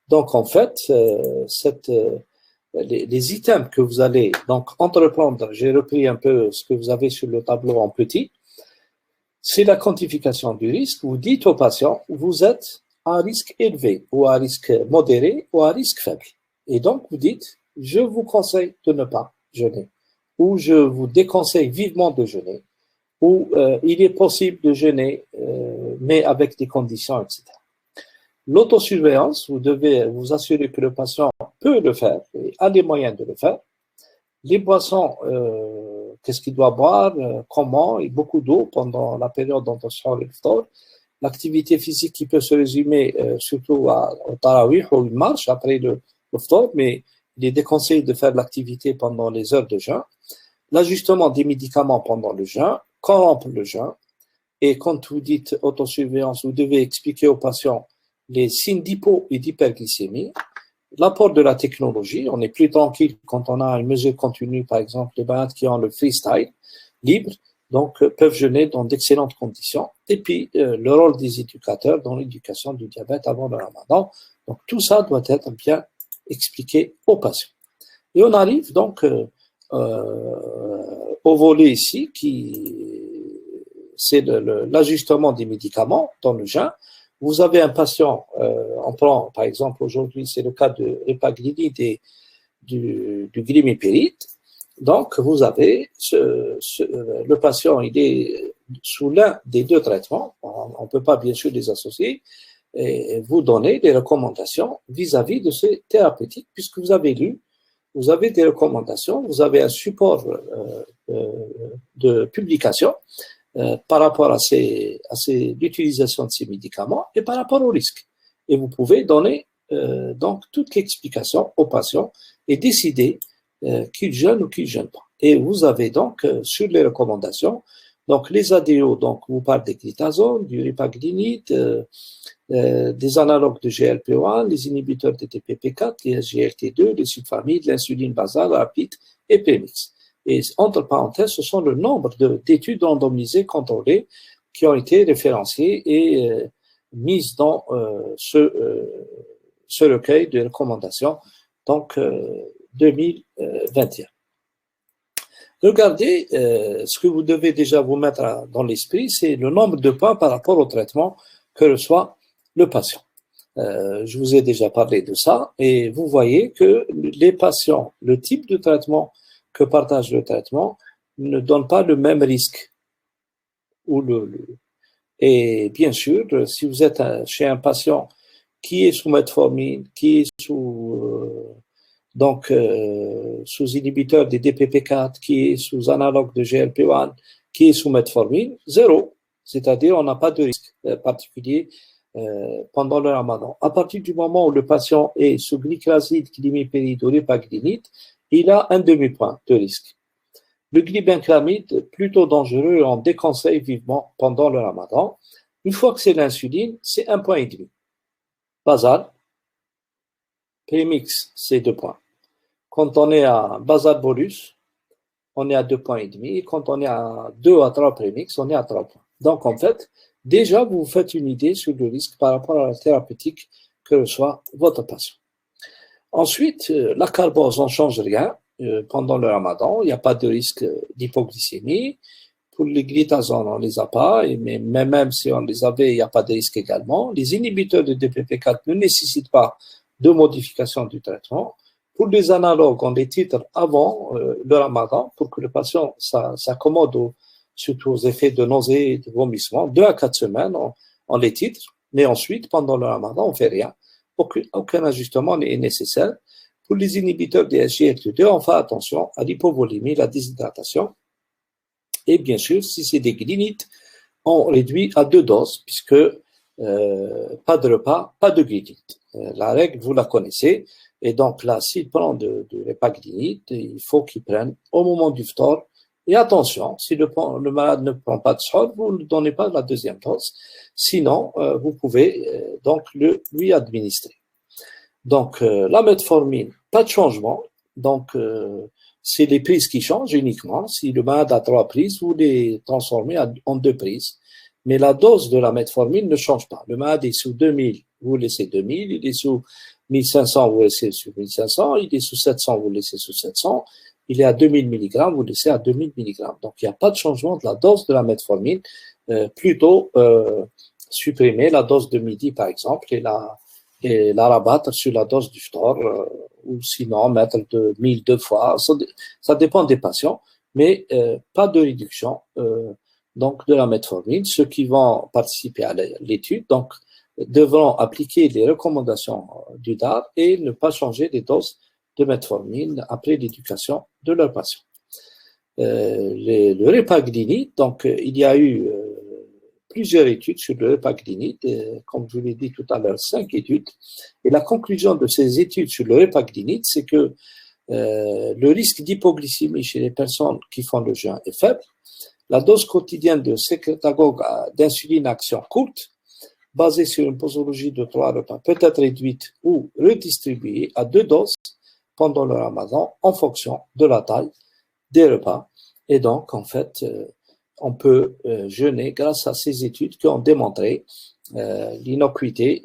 Donc, en fait, les items que vous allez donc entreprendre, j'ai repris un peu ce que vous avez sur le tableau en petit, c'est la quantification du risque. Vous dites au patient, vous êtes à risque élevé ou à risque modéré ou à risque faible. Et donc, vous dites, je vous conseille de ne pas jeûner ou je vous déconseille vivement de jeûner ou il est possible de jeûner mais avec des conditions, etc. L'autosurveillance, vous devez vous assurer que le patient peut le faire et a les moyens de le faire. Les boissons, qu'est-ce qu'il doit boire, comment, et beaucoup d'eau pendant la période d'attention et l'iftar. L'activité physique qui peut se résumer surtout au tarawih ou une marche après l'iftar, mais il est déconseillé de faire l'activité pendant les heures de jeûne. L'ajustement des médicaments pendant le jeûne, corrompre le jeûne. Et quand vous dites autosurveillance, vous devez expliquer aux patients les signes d'hypo et d'hyperglycémie. L'apport de la technologie, on est plus tranquille quand on a une mesure continue, par exemple les malades qui ont le freestyle libre, donc peuvent jeûner dans d'excellentes conditions. Et puis le rôle des éducateurs dans l'éducation du diabète avant le ramadan. Donc tout ça doit être bien expliqué aux patients. Et on arrive donc au volet ici qui c'est l'ajustement des médicaments dans le jeûne. Vous avez un patient, on prend par exemple aujourd'hui, c'est le cas de l'épaglinide et du glimépiride. Donc vous avez le patient, il est sous l'un des deux traitements, on ne peut pas bien sûr les associer, et vous donnez des recommandations vis-à-vis de ces thérapeutiques, puisque vous avez lu, vous avez des recommandations, vous avez un support de publication par rapport à l'utilisation de ces médicaments et par rapport au risque. Et vous pouvez donner donc toute l'explication aux patients et décider qu'ils jeûnent ou qu'ils ne jeûnent pas. Et vous avez donc sur les recommandations, donc les ADO, donc vous parlez des glitazone, du ripaglinide, des analogues de GLP-1, les inhibiteurs de TPP4, les SGLT2, les sulfamides, l'insuline basale, rapide et PMX. Et entre parenthèses, ce sont le nombre d'études randomisées contrôlées qui ont été référenciées et mises dans ce recueil de recommandations, donc 2021. Regardez, ce que vous devez déjà vous mettre dans l'esprit, c'est le nombre de points par rapport au traitement que reçoit le patient. Je vous ai déjà parlé de ça et vous voyez que les patients, le type de traitement que partage le traitement ne donne pas le même risque. Et bien sûr, si vous êtes chez un patient qui est sous metformine, qui est sous inhibiteur des DPP4, qui est sous analogue de GLP-1, qui est sous metformine, zéro. C'est-à-dire, on n'a pas de risque particulier pendant le ramadan. À partir du moment où le patient est sous glycrazide, glimépiride ou ripaglinide, il a un demi-point de risque. Le glibenclamide, plutôt dangereux, on déconseille vivement pendant le ramadan. Une fois que c'est l'insuline, c'est 1,5 point. Basal, PMX, c'est 2 points. Quand on est à basal bolus, on est à 2,5 points. Et quand on est à 2 à 3 PMX, on est à 3 points. Donc, en fait, déjà, vous vous faites une idée sur le risque par rapport à la thérapeutique que reçoit votre patient. Ensuite, la carbose, on ne change rien. Pendant le ramadan, il n'y a pas de risque d'hypoglycémie. Pour les glitazones, on ne les a pas, mais même si on les avait, il n'y a pas de risque également. Les inhibiteurs de DPP4 ne nécessitent pas de modification du traitement. Pour les analogues, on les titre avant le ramadan pour que le patient s'accommode surtout aux effets de nausées et de vomissements. 2 à 4 semaines, on les titre, mais ensuite, pendant le ramadan, on ne fait rien. Aucun ajustement n'est nécessaire. Pour les inhibiteurs des SGLT2, on fait attention à l'hypovolémie, la déshydratation. Et bien sûr, si c'est des glinites, on réduit à 2 doses, puisque pas de repas, pas de glinite. La règle, vous la connaissez. Et donc là, s'il prend de l'épaglinite, il faut qu'il prenne au moment du phtor. Et attention, si le malade ne prend pas de phtor, vous ne donnez pas la deuxième dose. Sinon, vous pouvez donc lui administrer. Donc, la metformine, pas de changement. Donc, c'est les prises qui changent uniquement. Si le malade a 3 prises, vous les transformez en 2 prises. Mais la dose de la metformine ne change pas. Le malade est sous 2000, vous laissez 2000. Il est sous 1500, vous laissez sous 1500. Il est sous 700, vous laissez sous 700. Il est à 2000 mg, vous laissez à 2000 mg. Donc, il n'y a pas de changement de la dose de la metformine. Plutôt supprimer la dose de midi, par exemple, et la rabattre sur la dose du phtor, ou sinon mettre de 1000 2 fois. Ça dépend des patients, mais pas de réduction donc de la metformine. Ceux qui vont participer à l'étude, donc devront appliquer les recommandations du DAR et ne pas changer les doses de metformine après l'éducation de leurs patients. Le repaglynide, donc il y a eu plusieurs études sur le repaglynide, comme je vous l'ai dit tout à l'heure, 5 études. Et la conclusion de ces études sur le repaglynide, c'est que le risque d'hypoglycémie chez les personnes qui font le jeûne est faible. La dose quotidienne de sécrétagogue d'insuline à action courte, basée sur une posologie de 3 repas, peut être réduite ou redistribuée à 2 doses pendant le ramadan en fonction de la taille des repas. Et donc, en fait, on peut jeûner grâce à ces études qui ont démontré l'innocuité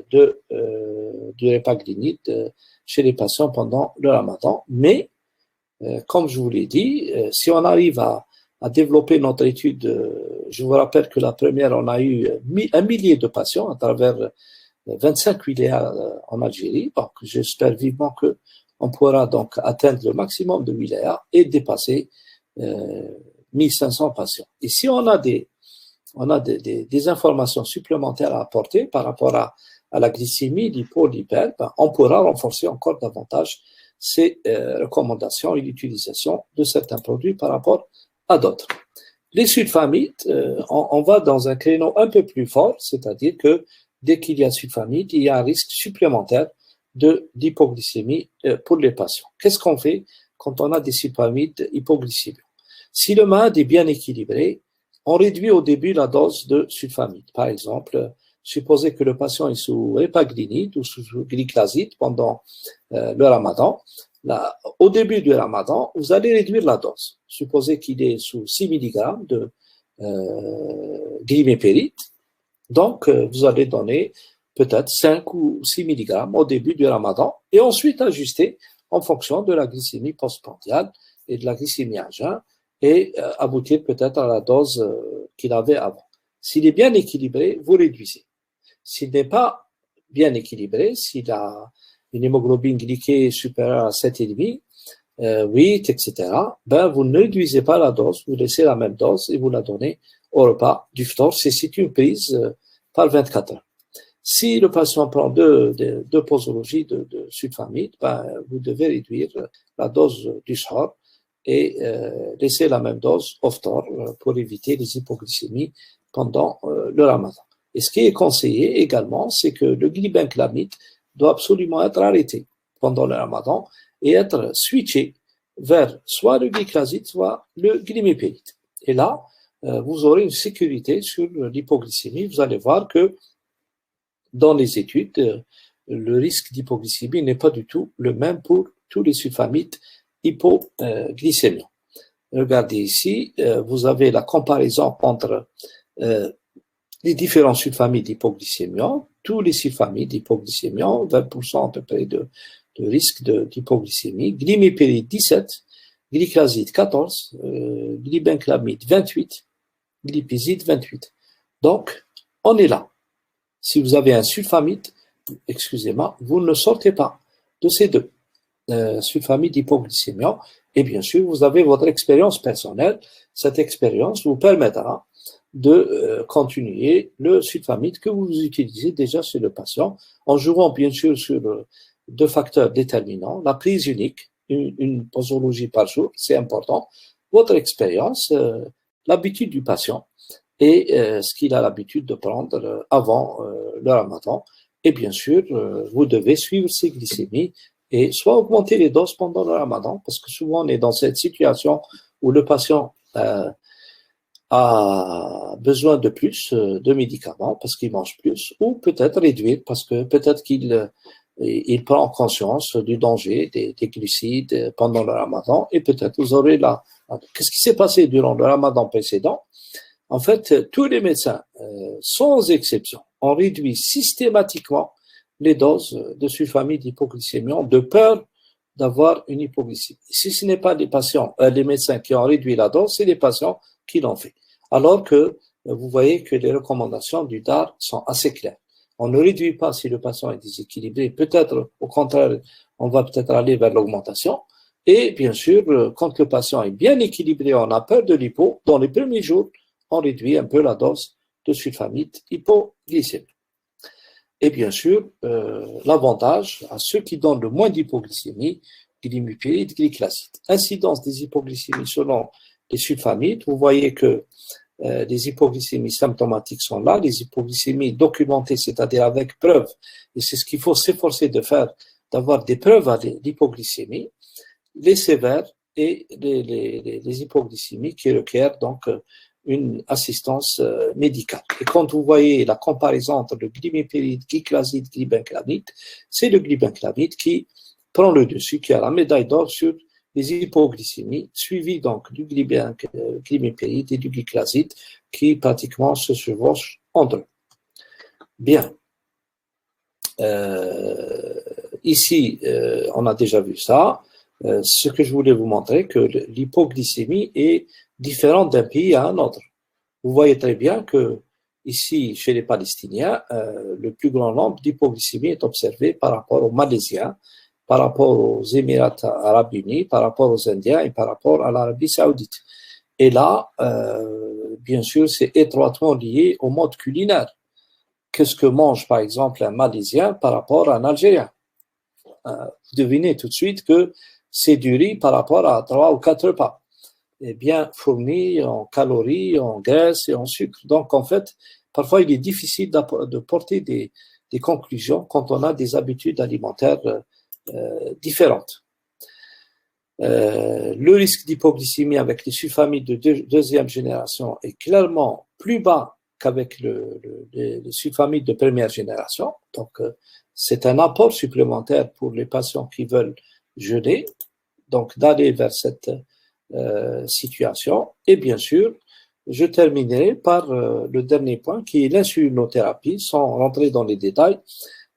du repaglynide chez les patients pendant le ramadan. Mais, comme je vous l'ai dit, si on arrive à développer notre étude, je vous rappelle que la première, on a eu 1 millier de patients à travers 25 wilayas en Algérie. Donc, j'espère vivement qu'on pourra donc atteindre le maximum de wilayas et dépasser 1500 patients. Et si on a des informations supplémentaires à apporter par rapport à la glycémie, l'hypo, l'hyper, on pourra renforcer encore davantage ces recommandations et l'utilisation de certains produits par rapport à d'autres. Les sulfamides, on va dans un créneau un peu plus fort, c'est-à-dire que dès qu'il y a sulfamide, il y a un risque supplémentaire d'hypoglycémie pour les patients. Qu'est-ce qu'on fait quand on a des sulfamides hypoglycémiques? Si le MAD est bien équilibré, on réduit au début la dose de sulfamide. Par exemple, supposez que le patient est sous repaglynide ou sous glyclaside pendant le ramadan. Là, au début du ramadan, vous allez réduire la dose. Supposez qu'il est sous 6 mg de glimépéride. Donc, vous allez donner peut-être 5 ou 6 mg au début du ramadan et ensuite ajuster en fonction de la glycémie postprandiale et de la glycémie à jeun et aboutir peut-être à la dose qu'il avait avant. S'il est bien équilibré, vous réduisez. S'il n'est pas bien équilibré, s'il a une hémoglobine glyquée supérieure à 7,5, 8, etc., vous ne réduisez pas la dose, vous laissez la même dose et vous la donnez au repas du phtor. C'est une prise par 24 heures. Si le patient prend deux posologies de sulfamide, vous devez réduire la dose du sahar et laisser la même dose au phtor pour éviter les hypoglycémies pendant le ramadan. Et ce qui est conseillé également, c'est que le glibenclamide doit absolument être arrêté pendant le ramadan et être switché vers soit le glyclaside, soit le glimépéride. Et là, vous aurez une sécurité sur l'hypoglycémie. Vous allez voir que dans les études, le risque d'hypoglycémie n'est pas du tout le même pour tous les sulfamides hypoglycémiants. Regardez ici, vous avez la comparaison entre les différents sulfamides hypoglycémiants, tous les sulfamides hypoglycémiants, 20% à peu près de risque d'hypoglycémie, glimépéride 17, glyclaside 14, glibenclamide 28, glipizide 28. Donc, on est là. Si vous avez un sulfamide, excusez-moi, vous ne sortez pas de ces deux sulfamides hypoglycémiants. Et bien sûr, vous avez votre expérience personnelle. Cette expérience vous permettra de continuer le sulfamide que vous utilisez déjà chez le patient, en jouant bien sûr sur 2 facteurs déterminants, la prise unique, une posologie par jour, c'est important, votre expérience, l'habitude du patient et ce qu'il a l'habitude de prendre avant le ramadan. Et bien sûr, vous devez suivre ces glycémies et soit augmenter les doses pendant le ramadan, parce que souvent on est dans cette situation où le patient a besoin de plus de médicaments parce qu'il mange plus, ou peut-être réduire parce que peut-être qu'il prend conscience du danger des glucides pendant le ramadan, et peut-être vous aurez là. Qu'est-ce qui s'est passé durant le ramadan précédent? En fait, tous les médecins, sans exception, ont réduit systématiquement les doses de sulfamide hypoglycémiant de peur d'avoir une hypoglycémie. Si ce n'est pas les médecins qui ont réduit la dose, c'est les patients qui l'ont fait. Alors que vous voyez que les recommandations du DAR sont assez claires. On ne réduit pas si le patient est déséquilibré. Peut-être, au contraire, on va peut-être aller vers l'augmentation. Et bien sûr, quand le patient est bien équilibré, on a peur de l'hypo, dans les premiers jours, on réduit un peu la dose de sulfamide hypoglycémique. Et bien sûr, l'avantage à ceux qui donnent le moins d'hypoglycémie, glimépiride, glyclazide. Incidence des hypoglycémies selon les subfamilles. Vous voyez que les hypoglycémies symptomatiques sont là, les hypoglycémies documentées, c'est-à-dire avec preuve, et c'est ce qu'il faut s'efforcer de faire, d'avoir des preuves à l'hypoglycémie, les sévères et les hypoglycémies qui requièrent donc une assistance médicale. Et quand vous voyez la comparaison entre le glimépiride, glyclazide, glibenclamide, c'est le glibenclamide qui prend le dessus, qui a la médaille d'or sur les hypoglycémies, suivi donc du glimépiride et du glyclazide qui pratiquement se chevauchent entre eux. Bien. Ici, on a déjà vu ça. Ce que je voulais vous montrer, que l'hypoglycémie est différente d'un pays à un autre. Vous voyez très bien que ici, chez les Palestiniens, le plus grand nombre d'hypoglycémie est observé par rapport aux Malaisiens, par rapport aux Émirats arabes unis, par rapport aux Indiens et par rapport à l'Arabie saoudite. Et là, bien sûr, c'est étroitement lié au mode culinaire. Qu'est-ce que mange, par exemple, un Malaisien par rapport à un Algérien? Vous devinez tout de suite que c'est du riz par rapport à 3 ou 4 repas. Et bien fourni en calories, en graisse et en sucre. Donc, en fait, parfois, il est difficile de porter des conclusions quand on a des habitudes alimentaires différentes. Le risque d'hypoglycémie avec les subfamilles de deuxième génération est clairement plus bas qu'avec les subfamilles de première génération. Donc, c'est un apport supplémentaire pour les patients qui veulent jeûner, donc d'aller vers cette situation. Et bien sûr, je terminerai par le dernier point qui est l'insulinothérapie, sans rentrer dans les détails.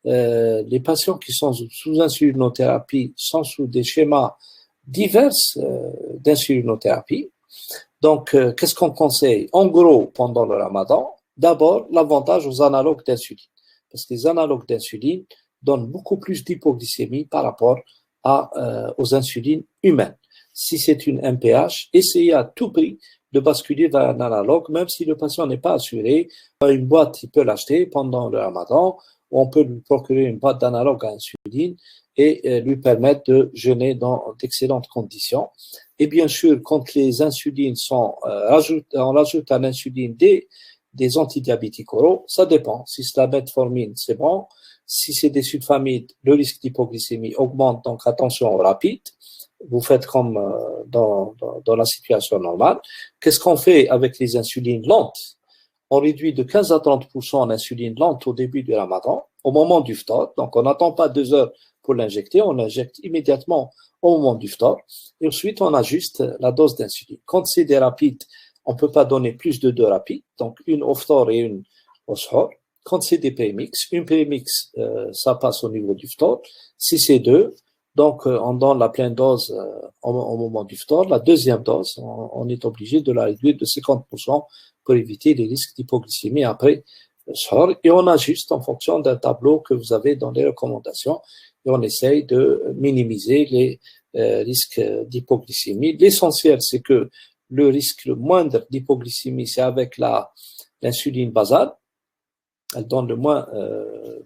Les patients qui sont sous insulinothérapie sont sous des schémas divers d'insulinothérapie. Donc, qu'est-ce qu'on conseille? En gros, pendant le ramadan, d'abord, l'avantage aux analogues d'insuline. Parce que les analogues d'insuline donnent beaucoup plus d'hypoglycémie par rapport aux insulines humaines. Si c'est une MPH, essayez à tout prix de basculer vers un analogue, même si le patient n'est pas assuré. Une boîte, il peut l'acheter pendant le ramadan, ou on peut lui procurer une boîte d'analogue à insuline et lui permettre de jeûner dans d'excellentes conditions. Et bien sûr, quand les insulines sont on rajoute à l'insuline des antidiabétiques oraux, ça dépend. Si c'est la metformine, c'est bon. Si c'est des sulfamides, le risque d'hypoglycémie augmente, donc attention au rapide. Vous faites comme dans la situation normale. Qu'est-ce qu'on fait avec les insulines lentes? On réduit de 15 à 30% l'insuline lente au début du ramadan, au moment du phtor. Donc, on n'attend pas 2 heures pour l'injecter, on l'injecte immédiatement au moment du phtor. Et ensuite, on ajuste la dose d'insuline. Quand c'est des rapides, on ne peut pas donner plus de 2 rapides, donc une au phtor et une au suhoor. Quand c'est des prémix, une prémix, ça passe au niveau du phtor. Si c'est 2, donc on donne la pleine dose au moment du phtor. La deuxième dose, on est obligé de la réduire de 50% pour éviter les risques d'hypoglycémie après le suhoor. Et on ajuste en fonction d'un tableau que vous avez dans les recommandations et on essaye de minimiser les risques d'hypoglycémie. L'essentiel, c'est que le risque le moindre d'hypoglycémie, c'est avec l'insuline basale. Elle donne le moins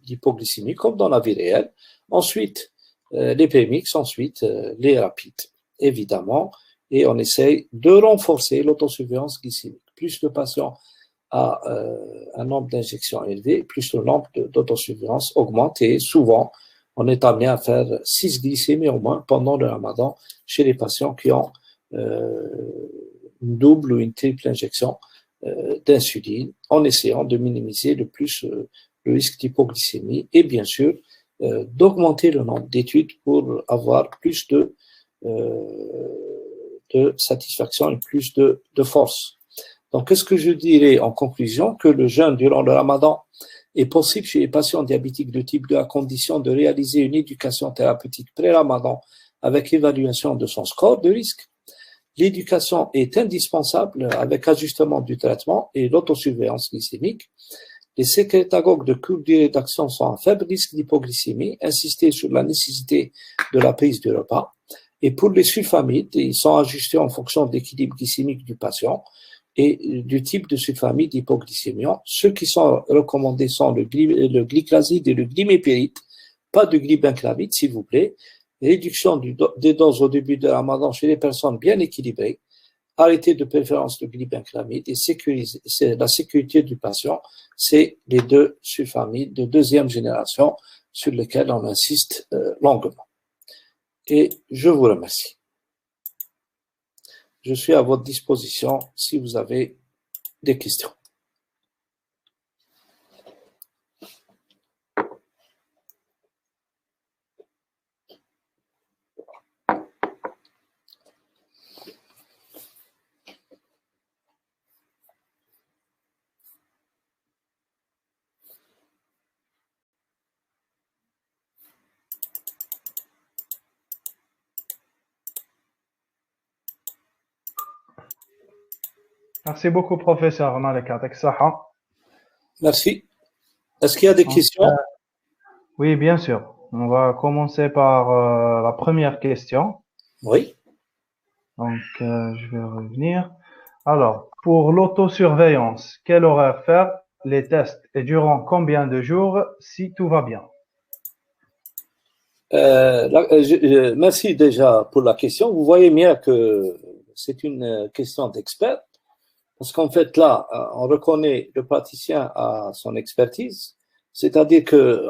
d'hypoglycémie, comme dans la vie réelle. Ensuite, les prémix, ensuite les rapides, évidemment. Et on essaye de renforcer l'autosurveillance glycémique. Plus le patient a un nombre d'injections élevé, plus le nombre d'autosurveillance augmente. Et souvent, on est amené à faire 6 glycémies au moins pendant le ramadan chez les patients qui ont une double ou une triple injection d'insuline, en essayant de minimiser le plus le risque d'hypoglycémie et bien sûr d'augmenter le nombre d'études pour avoir plus de satisfaction et plus de force. Donc, qu'est-ce que je dirais en conclusion? Que le jeûne durant le ramadan est possible chez les patients diabétiques de type 2 à condition de réaliser une éducation thérapeutique pré-ramadan avec évaluation de son score de risque. L'éducation est indispensable avec ajustement du traitement et l'autosurveillance glycémique. Les sécrétagogues de courte durée d'action sont à faible risque d'hypoglycémie, insister sur la nécessité de la prise du repas. Et pour les sulfamides, ils sont ajustés en fonction de l'équilibre glycémique du patient. et du type de sulfamide hypoglycémiant. Ceux qui sont recommandés sont le glyclaside et le glimépiride, pas de glibenclamide, s'il vous plaît. Réduction des doses au début de Ramadan chez les personnes bien équilibrées. Arrêter de préférence le glibenclamide et sécuriser la sécurité du patient. C'est les deux sulfamides de deuxième génération sur lesquels on insiste longuement. Et je vous remercie. Je suis à votre disposition si vous avez des questions. Merci beaucoup, professeur Malek. Yatek Saha. Merci. Est-ce qu'il y a des questions? Oui, bien sûr. On va commencer par la première question. Oui. Donc, je vais revenir. Alors, pour l'autosurveillance, quel horaire faire les tests et durant combien de jours si tout va bien? Merci déjà pour la question. Vous voyez bien que c'est une question d'expert. Parce qu'en fait, là, on reconnaît le praticien à son expertise, c'est-à-dire que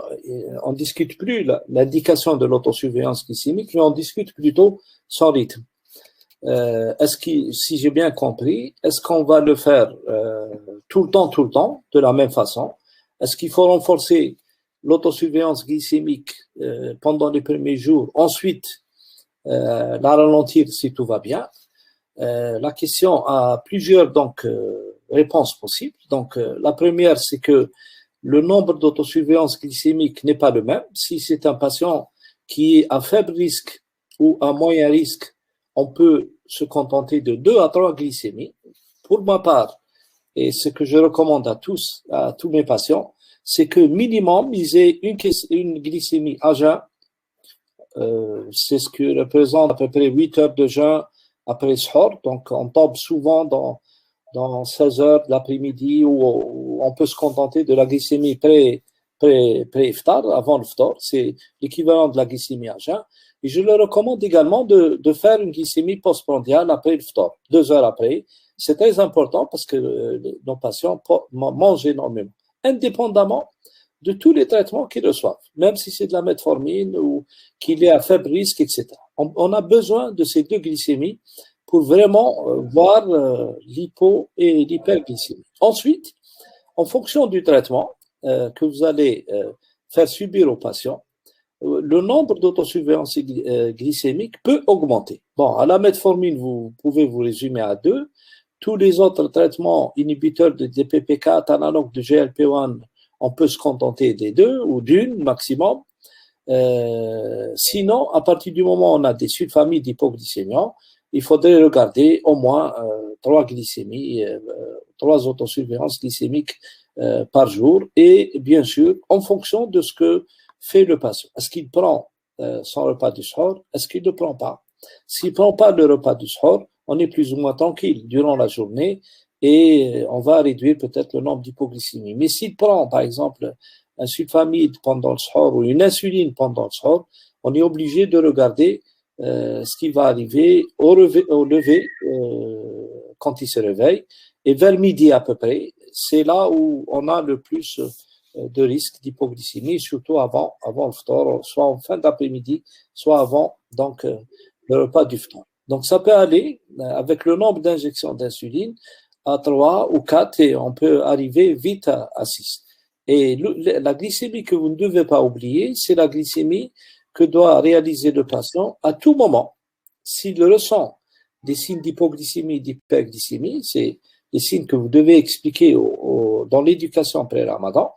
on discute plus l'indication de l'autosurveillance glycémique, mais on discute plutôt son rythme. Si j'ai bien compris, est-ce qu'on va le faire tout le temps, de la même façon? Est-ce qu'il faut renforcer l'autosurveillance glycémique pendant les premiers jours, ensuite la ralentir si tout va bien? La question a plusieurs réponses possibles. Donc, la première, c'est que le nombre d'autosurveillance glycémique n'est pas le même. Si c'est un patient qui est à faible risque ou à moyen risque, on peut se contenter de 2 à 3 glycémies. Pour ma part, et ce que je recommande à tous mes patients, c'est que minimum, ils aient une glycémie à jeun. C'est ce que représente à peu près 8 heures de jeûne après Sahur. Donc, on tombe souvent dans 16 heures de l'après-midi où on peut se contenter de la glycémie pré-iftar, avant le ftar. C'est l'équivalent de la glycémie à jeun. Et je leur recommande également de faire une glycémie postprandiale après le ftar, 2 heures après. C'est très important parce que nos patients mangent énormément, indépendamment de tous les traitements qu'ils reçoivent, même si c'est de la metformine ou qu'il est à faible risque, etc. On a besoin de ces 2 glycémies pour vraiment voir l'hypo et l'hyperglycémie. Ensuite, en fonction du traitement que vous allez faire subir aux patients, le nombre d'autosurveillance glycémique peut augmenter. Bon, à la metformine, vous pouvez vous résumer à 2. Tous les autres traitements inhibiteurs de DPP4, analogues de GLP-1, on peut se contenter des 2 ou d'une maximum. Sinon, à partir du moment où on a des sulfamides hypoglycémiants, il faudrait regarder au moins 3 glycémies, 3 autosurveillances glycémiques par jour. Et bien sûr, en fonction de ce que fait le patient. Est-ce qu'il prend son repas du soir? Est-ce qu'il ne le prend pas? S'il ne prend pas le repas du soir, on est plus ou moins tranquille durant la journée et on va réduire peut-être le nombre d'hypoglycémies. Mais s'il prend, par exemple, un sulfamide pendant le soir ou une insuline pendant le soir, on est obligé de regarder ce qui va arriver au lever quand il se réveille. Et vers midi à peu près, c'est là où on a le plus de risque d'hypoglycémie, surtout avant le ftar, soit en fin d'après-midi, soit avant le repas du ftar. Donc ça peut aller avec le nombre d'injections d'insuline à 3 ou 4 et on peut arriver vite à 6. Et la glycémie que vous ne devez pas oublier, c'est la glycémie que doit réaliser le patient à tout moment. S'il ressent des signes d'hypoglycémie, d'hyperglycémie, c'est des signes que vous devez expliquer dans l'éducation pré-Ramadan,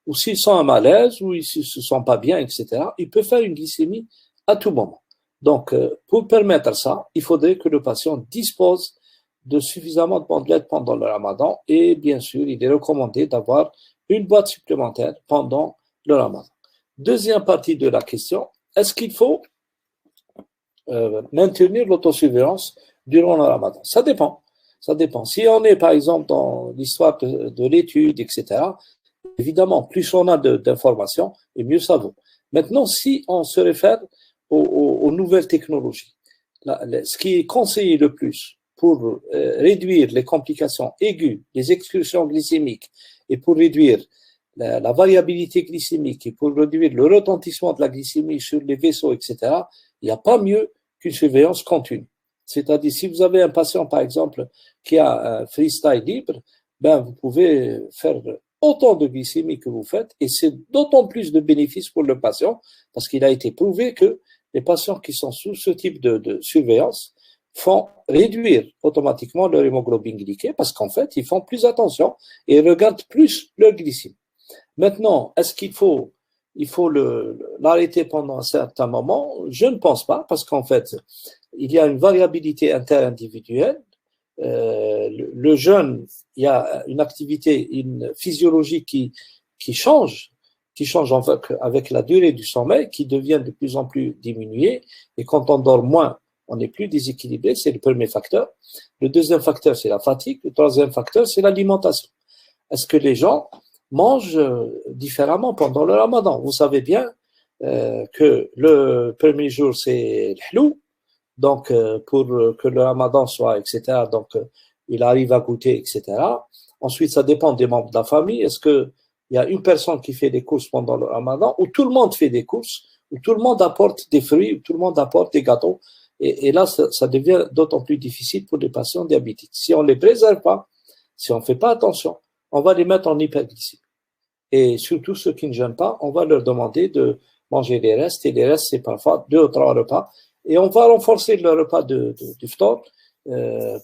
ou s'il sent un malaise, ou s'il ne se sent pas bien, etc., il peut faire une glycémie à tout moment. Donc, pour permettre ça, il faudrait que le patient dispose de suffisamment de bandelettes pendant le Ramadan et bien sûr, il est recommandé d'avoir une boîte supplémentaire pendant le Ramadan. Deuxième partie de la question, est-ce qu'il faut maintenir l'autosurveillance durant le Ramadan? Ça dépend. Ça dépend. Si on est, par exemple, dans l'histoire de l'étude, etc., évidemment, plus on a d'informations, et mieux ça vaut. Maintenant, si on se réfère aux nouvelles technologies, ce qui est conseillé le plus pour réduire les complications aiguës, les excursions glycémiques, et pour réduire la variabilité glycémique, et pour réduire le retentissement de la glycémie sur les vaisseaux, etc., il n'y a pas mieux qu'une surveillance continue. C'est-à-dire, si vous avez un patient, par exemple, qui a un freestyle libre, ben, vous pouvez faire autant de glycémie que vous faites, et c'est d'autant plus de bénéfices pour le patient, parce qu'il a été prouvé que les patients qui sont sous ce type de surveillance font réduire automatiquement leur hémoglobine glyquée, parce qu'en fait, ils font plus attention et regardent plus leur glycémie. Maintenant, est-ce qu'il faut l'arrêter pendant un certain moment? Je ne pense pas, parce qu'en fait, il y a une variabilité interindividuelle. Le jeune, il y a une activité, une physiologie qui change avec la durée du sommeil, qui devient de plus en plus diminuée. Et quand on dort moins, on est plus déséquilibré. C'est le premier facteur. Le deuxième facteur, c'est la fatigue. Le troisième facteur, c'est l'alimentation. Est-ce que les gens mangent différemment pendant le ramadan? Vous savez bien que le premier jour, c'est le hlou. Donc, pour que le ramadan soit, etc., donc, il arrive à goûter, etc. Ensuite, ça dépend des membres de la famille. Est-ce qu'il y a une personne qui fait des courses pendant le ramadan, ou tout le monde fait des courses, ou tout le monde apporte des fruits, ou tout le monde apporte des gâteaux? Et là, ça devient d'autant plus difficile pour les patients diabétiques. Si on ne les préserve pas, si on ne fait pas attention, on va les mettre en hyperglycémie. Et surtout ceux qui ne jeûnent pas, on va leur demander de manger les restes, et les restes, c'est parfois 2 ou 3 repas. Et on va renforcer le repas du phtor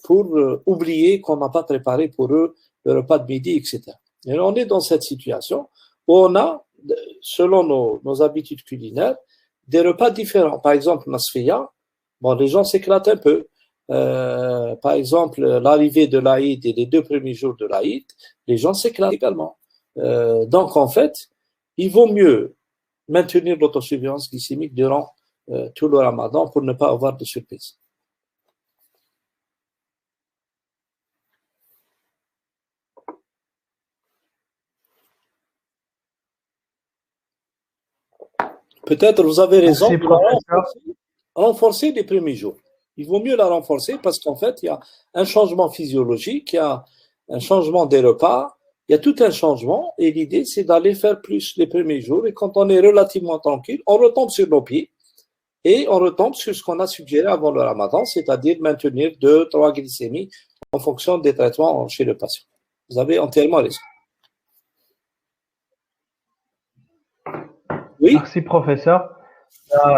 pour oublier qu'on n'a pas préparé pour eux le repas de midi, etc. Et on est dans cette situation où on a, selon nos habitudes culinaires, des repas différents. Par exemple, Nasfiya, bon, les gens s'éclatent un peu. Par exemple, l'arrivée de l'Aïd et les 2 premiers jours de l'Aïd, les gens s'éclatent également. Donc, en fait, il vaut mieux maintenir l'autosurveillance glycémique durant tout le ramadan pour ne pas avoir de surprise. Peut-être vous avez raison de renforcer les premiers jours. Il vaut mieux la renforcer parce qu'en fait, il y a un changement physiologique, il y a un changement des repas, il y a tout un changement et l'idée, c'est d'aller faire plus les premiers jours et quand on est relativement tranquille, on retombe sur nos pieds et on retombe sur ce qu'on a suggéré avant le ramadan, c'est-à-dire maintenir 2-3 glycémies en fonction des traitements chez le patient. Vous avez entièrement raison. Oui. Merci, professeur.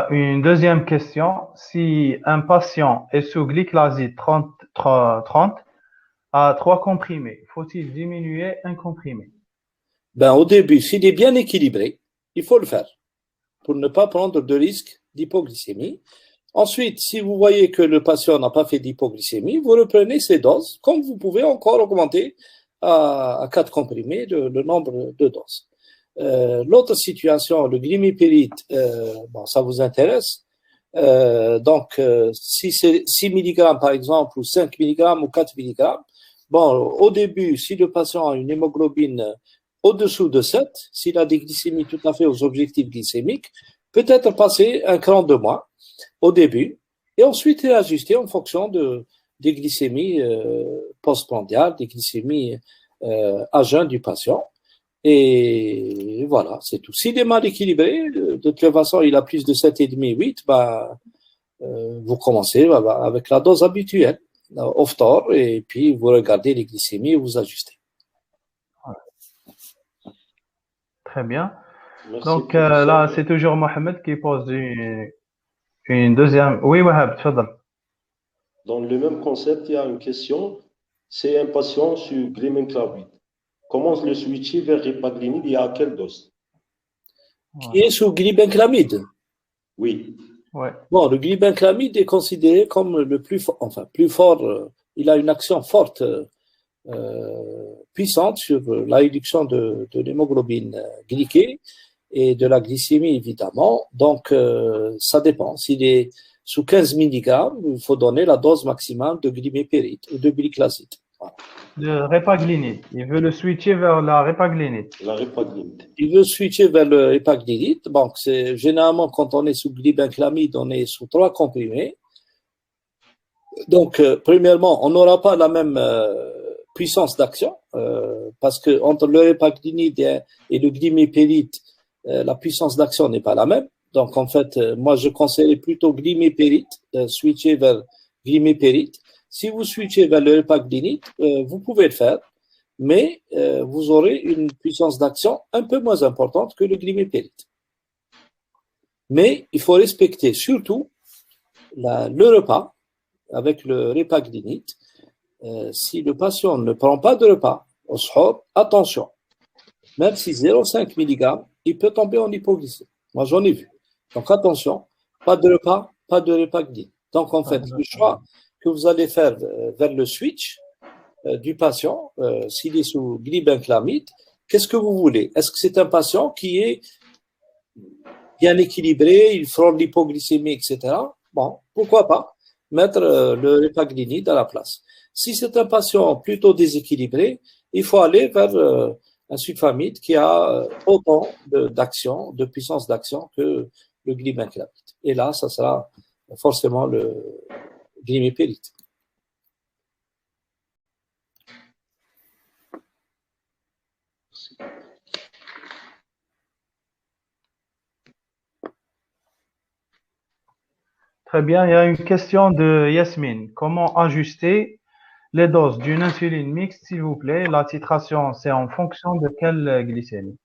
Une deuxième question. Si un patient est sous glyclaside 30 à 3 comprimés, faut-il diminuer un comprimé? Au début, s'il est bien équilibré, il faut le faire pour ne pas prendre de risque d'hypoglycémie. Ensuite, si vous voyez que le patient n'a pas fait d'hypoglycémie, vous reprenez ses doses, comme vous pouvez encore augmenter à 4 comprimés le nombre de doses. L'autre situation, le glimépiride, ça vous intéresse. Donc, si c'est 6 mg par exemple, ou 5 mg ou 4 mg, au début, si le patient a une hémoglobine au-dessous de 7, s'il a des glycémies tout à fait aux objectifs glycémiques, peut-être passer un cran de moins au début, et ensuite ajuster en fonction des glycémies postprandiales, des glycémies à jeun du patient. Et voilà, c'est tout. S'il est mal équilibré, de toute façon, il a plus de 7,5, 8, vous commencez avec la dose habituelle, au phtor, et puis vous regardez les glycémies et vous ajustez. Très bien. Merci. Donc là, c'est toujours Mohamed qui pose une deuxième. Oui, Wahab, tfadal. Dans le même concept, il y a une question. C'est un patient sur glibenclamide. Comment le switcher vers ripaglinide et à quelle dose? Qui est sous glibenclamide? Oui. Ouais. Bon, le glibenclamide est considéré comme le plus fort, il a une action forte, puissante sur la réduction de l'hémoglobine glyquée et de la glycémie, évidemment. Donc, ça dépend. S'il est sous 15 mg, il faut donner la dose maximale de glimépiride ou de glyclazide. Voilà. Le répaglinide. Il veut le switcher vers la répaglinide. La répaglinide. Il veut switcher vers le répaglinide. Donc, c'est généralement quand on est sous glibenclamide, on est sous 3 comprimés. Donc, premièrement, on n'aura pas la même puissance d'action parce que entre le répaglinide et le glimépiride, la puissance d'action n'est pas la même. Donc, en fait, moi, je conseillerais plutôt glimépiride, switcher vers glimépiride. Si vous switchez vers le répaglinide, vous pouvez le faire, mais vous aurez une puissance d'action un peu moins importante que le glimépiride. Mais il faut respecter surtout le repas avec le répaglinide. Si le patient ne prend pas de repas au suhoor, attention, même si 0,5 mg, il peut tomber en hypoglycémie. Moi, j'en ai vu. Donc, attention, pas de repas, pas de répaglinide. Donc, en fait, le choix que vous allez faire vers le switch du patient, s'il est sous glibenclamide, qu'est-ce que vous voulez? Est-ce que c'est un patient qui est bien équilibré, il frôle l'hypoglycémie, etc. Bon, pourquoi pas mettre le répaglinide à la place. Si c'est un patient plutôt déséquilibré, il faut aller vers un sulfamide qui a autant d'action, de puissance d'action que le glibenclamide. Et là, ça sera forcément le glimépiride. Très bien. Il y a une question de Yasmine. Comment ajuster les doses d'une insuline mixte, s'il vous plaît? La titration, c'est en fonction de quelle glycémie?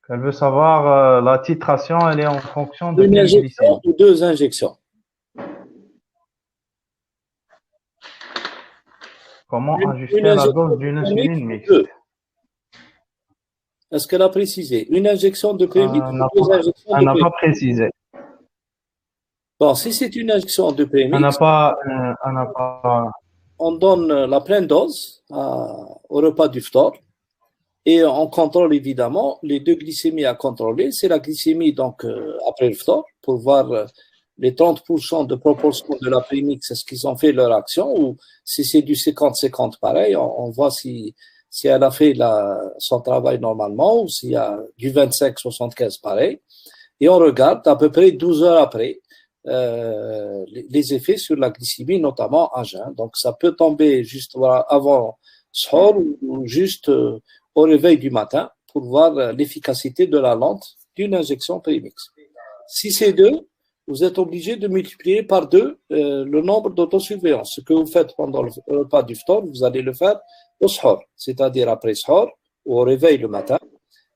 Elle veut savoir, la titration, elle est en fonction de Une quelle injection glycémie? ou 2 injections? Comment ajuster Une la injection dose d'une insuline ou mixte? 2? Est-ce qu'elle a précisé? Une injection de prémix ou 2 injections Elle de n'a prémix? pas précisé. Bon, si c'est une injection de Elle n'a prémix, pas, on donne la pleine dose au repas du phtor et on contrôle évidemment les 2 glycémies à contrôler. C'est la glycémie donc après le phtor pour voir les 30% de proportion de la prémix, est-ce qu'ils ont fait leur action ou si c'est du 50-50 pareil, on voit si elle a fait son travail normalement ou s'il y a du 25-75 pareil. Et on regarde à peu près 12 heures après les effets sur la glycémie, notamment à jeun. Donc, ça peut tomber juste avant suhoor ou juste au réveil du matin pour voir l'efficacité de la lente d'une injection prémix. Si c'est 2, vous êtes obligé de multiplier par 2 le nombre d'autosurveillance. Ce que vous faites pendant le repas du phtor, vous allez le faire au suhoor, c'est-à-dire après suhoor ou au réveil le matin,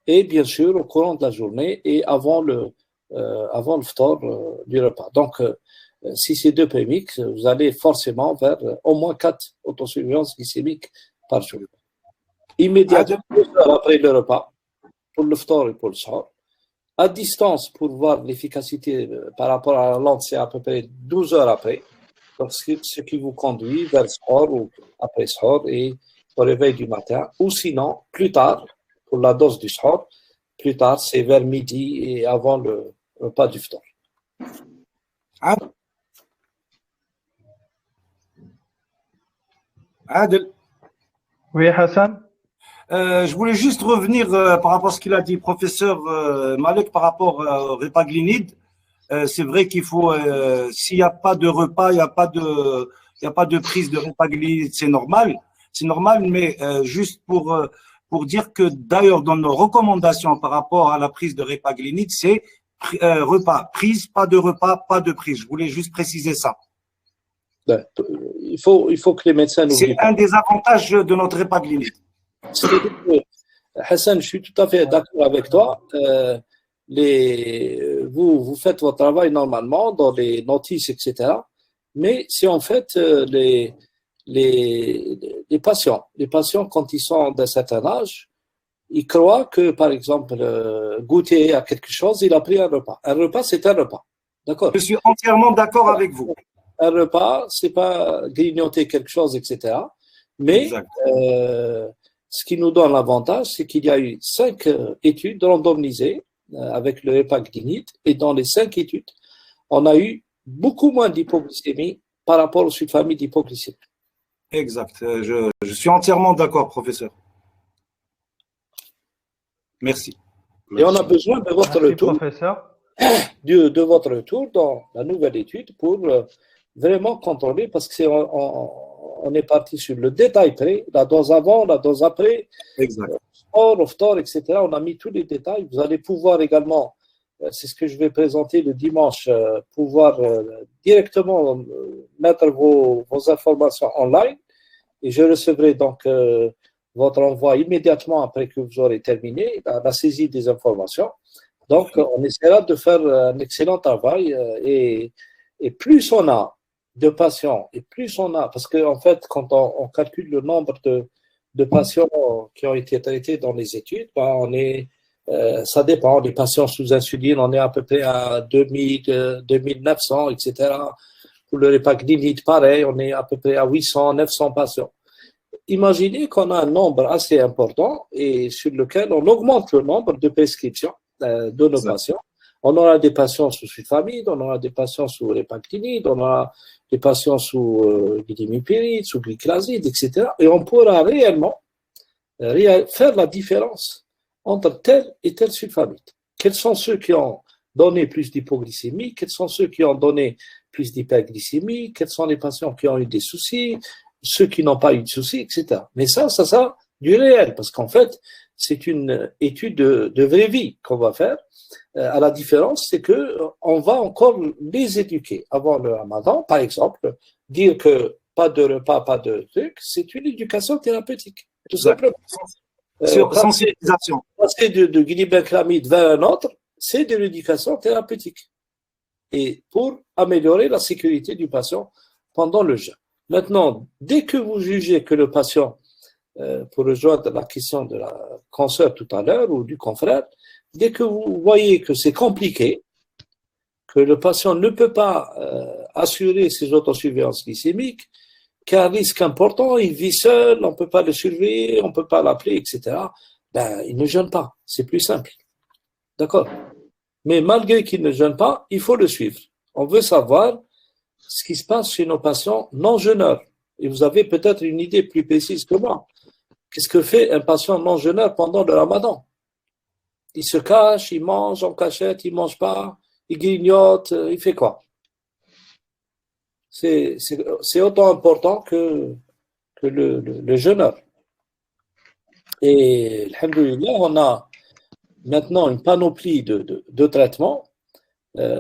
et bien sûr au courant de la journée et avant le phtor du repas. Donc, si c'est 2 prémix, vous allez forcément vers au moins 4 autosurveillances glycémiques par jour. Immédiatement, 2 heures après le repas, pour le phtor et pour le suhoor. À distance, pour voir l'efficacité par rapport à la lente, c'est à peu près 12 heures après. Donc, ce qui vous conduit vers suhoor ou après suhoor et au réveil du matin. Ou sinon, plus tard, pour la dose du suhoor, plus tard, c'est vers midi et avant le repas du phtor. Adel. Oui, Hassan? Je voulais juste revenir par rapport à ce qu'il a dit, professeur Malek, par rapport au répaglinide. C'est vrai qu'il faut, s'il n'y a pas de repas, il n'y a pas de prise de répaglinide, c'est normal, mais juste pour dire que d'ailleurs dans nos recommandations par rapport à la prise de répaglinide, c'est repas, prise, pas de repas, pas de prise. Je voulais juste préciser ça. Il faut que les médecins nous C'est un des avantages de notre répaglinide. Hassan, je suis tout à fait d'accord avec toi. Vous faites votre travail normalement dans les notices, etc. Mais si en fait les patients, quand ils sont d'un certain âge, ils croient que, par exemple, goûter à quelque chose, il a pris un repas. Un repas, c'est un repas. D'accord? Je suis entièrement d'accord avec vous. Un repas, c'est pas grignoter quelque chose, etc. Mais ce qui nous donne l'avantage, c'est qu'il y a eu 5 études randomisées avec le répaglinide, et dans les 5 études, on a eu beaucoup moins d'hypoglycémie par rapport aux sulfamides hypoglycémiques. Exact. Je suis entièrement d'accord, professeur. Merci. Et on a besoin de votre Merci, retour, professeur. de votre retour dans la nouvelle étude pour vraiment contrôler, parce que on est parti sur le détail près, la dose avant, la dose après, Exact. sport, off-tor, etc. On a mis tous les détails. Vous allez pouvoir également, c'est ce que je vais présenter le dimanche, pouvoir directement mettre vos informations online, et je recevrai donc votre envoi immédiatement après que vous aurez terminé la saisie des informations. Donc, on essaiera de faire un excellent travail et plus on a de patients et plus on a, parce qu'en fait, quand on calcule le nombre de patients qui ont été traités dans les études, ben ça dépend. Les patients sous insuline, on est à peu près à 2000, 2900, etc. Pour le répaglinide, pareil, on est à peu près à 800, 900 patients. Imaginez qu'on a un nombre assez important et sur lequel on augmente le nombre de prescriptions de nos patients. On aura des patients sous sulfamide, on aura des patients sous répaglinide, on aura des patients sous glidimipiride, sous glyclazide, etc. Et on pourra réellement faire la différence entre tel et tel sulfamide. Quels sont ceux qui ont donné plus d'hypoglycémie, quels sont ceux qui ont donné plus d'hyperglycémie, quels sont les patients qui ont eu des soucis, ceux qui n'ont pas eu de soucis, etc. Mais ça du réel, parce qu'en fait, c'est une étude de vraie vie qu'on va faire. À la différence, c'est que on va encore les éduquer avant le Ramadan, par exemple, dire que pas de repas, pas de trucs, c'est une éducation thérapeutique, tout simplement. Sensibilisation. Passer de guinibaclamide vers un autre, c'est de l'éducation thérapeutique. Et pour améliorer la sécurité du patient pendant le jeûne. Maintenant, dès que vous jugez que le patient, pour rejoindre la question de la consoeur tout à l'heure ou du confrère, dès que vous voyez que c'est compliqué, que le patient ne peut pas assurer ses autosurveillances glycémiques, qu'il y a un risque important, il vit seul, on ne peut pas le surveiller, on ne peut pas l'appeler, etc., ben, il ne jeûne pas. C'est plus simple. D'accord? Mais malgré qu'il ne jeûne pas, il faut le suivre. On veut savoir ce qui se passe chez nos patients non-jeûneurs. Et vous avez peut-être une idée plus précise que moi. Qu'est-ce que fait un patient non-jeûneur pendant le Ramadan? Il se cache, il mange en cachette, il ne mange pas, il grignote, il fait quoi? C'est autant important que le jeûneur. Et, alhamdoulilah, on a maintenant une panoplie de traitements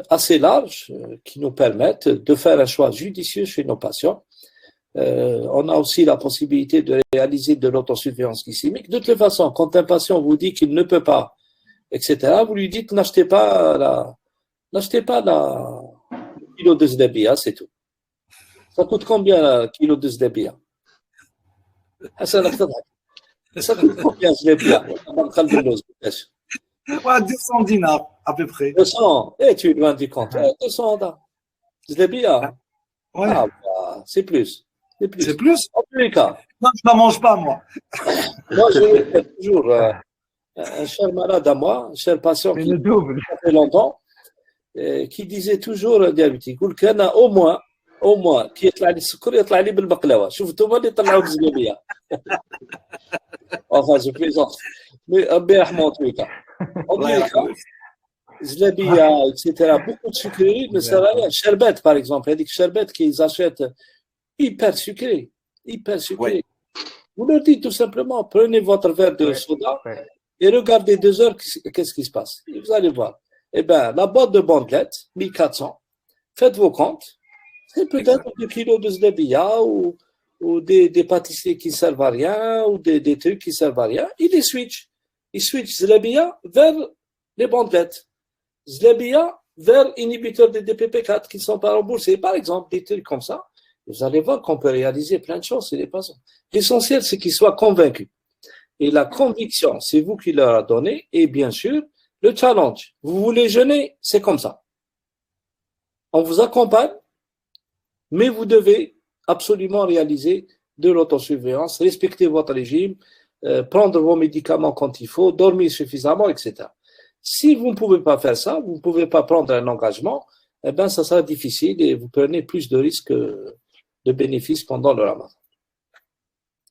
assez larges qui nous permettent de faire un choix judicieux chez nos patients. On a aussi la possibilité de réaliser de l'autosurveillance glycémique. De toute façon, quand un patient vous dit qu'il ne peut pas, etc., vous lui dites n'achetez pas le kilo de Zdebia, c'est tout. Ça coûte combien le kilo de Zdebia? Ça coûte combien Zdebia? 200 dinars, à peu près. 200, tu es loin du compte. 200 Zdebia. Ouais. Ah, bah, c'est plus. C'est plus? En tous les cas. Non, je ne la mange pas, moi. Moi, je toujours un cher malade à moi, un cher patient qui a fait longtemps, qui disait toujours diabétique, يقول كان au moins كي يطلع لي السكر يطلع لي بالبقلاوه شفتوا هما اللي طلعوا بزلابيه. Enfin, je plaisante. Mais ربي يرحمه en tous les cas. En tous les cas, zlabia, etc. Beaucoup de sucreries ne sert à rien. Sherbet, par exemple, il y a des sherbet qu'ils achètent hyper sucré. Ouais. Vous leur dites tout simplement, prenez votre verre de soda et regardez 2 heures qu'est-ce qui se passe. Et vous allez voir. Eh bien, la boîte de bandelettes, 1400, faites vos comptes. C'est peut-être 2 kilos de zdebia ou des pâtisseries qui ne servent à rien ou des trucs qui ne servent à rien. Ils les switchent. Ils switchent zdebia vers les bandelettes. Zdebia vers inhibiteurs de DPP4 qui ne sont pas remboursés. Par exemple, des trucs comme ça. Vous allez voir qu'on peut réaliser plein de choses chez les patients. L'essentiel, c'est qu'ils soient convaincus. Et la conviction, c'est vous qui leur a donné. Et bien sûr, le challenge. Vous voulez jeûner, c'est comme ça. On vous accompagne, mais vous devez absolument réaliser de l'autosurveillance, respecter votre régime, prendre vos médicaments quand il faut, dormir suffisamment, etc. Si vous ne pouvez pas faire ça, vous ne pouvez pas prendre un engagement, eh ben, ça sera difficile et vous prenez plus de risques que de bénéfices pendant le ramadan.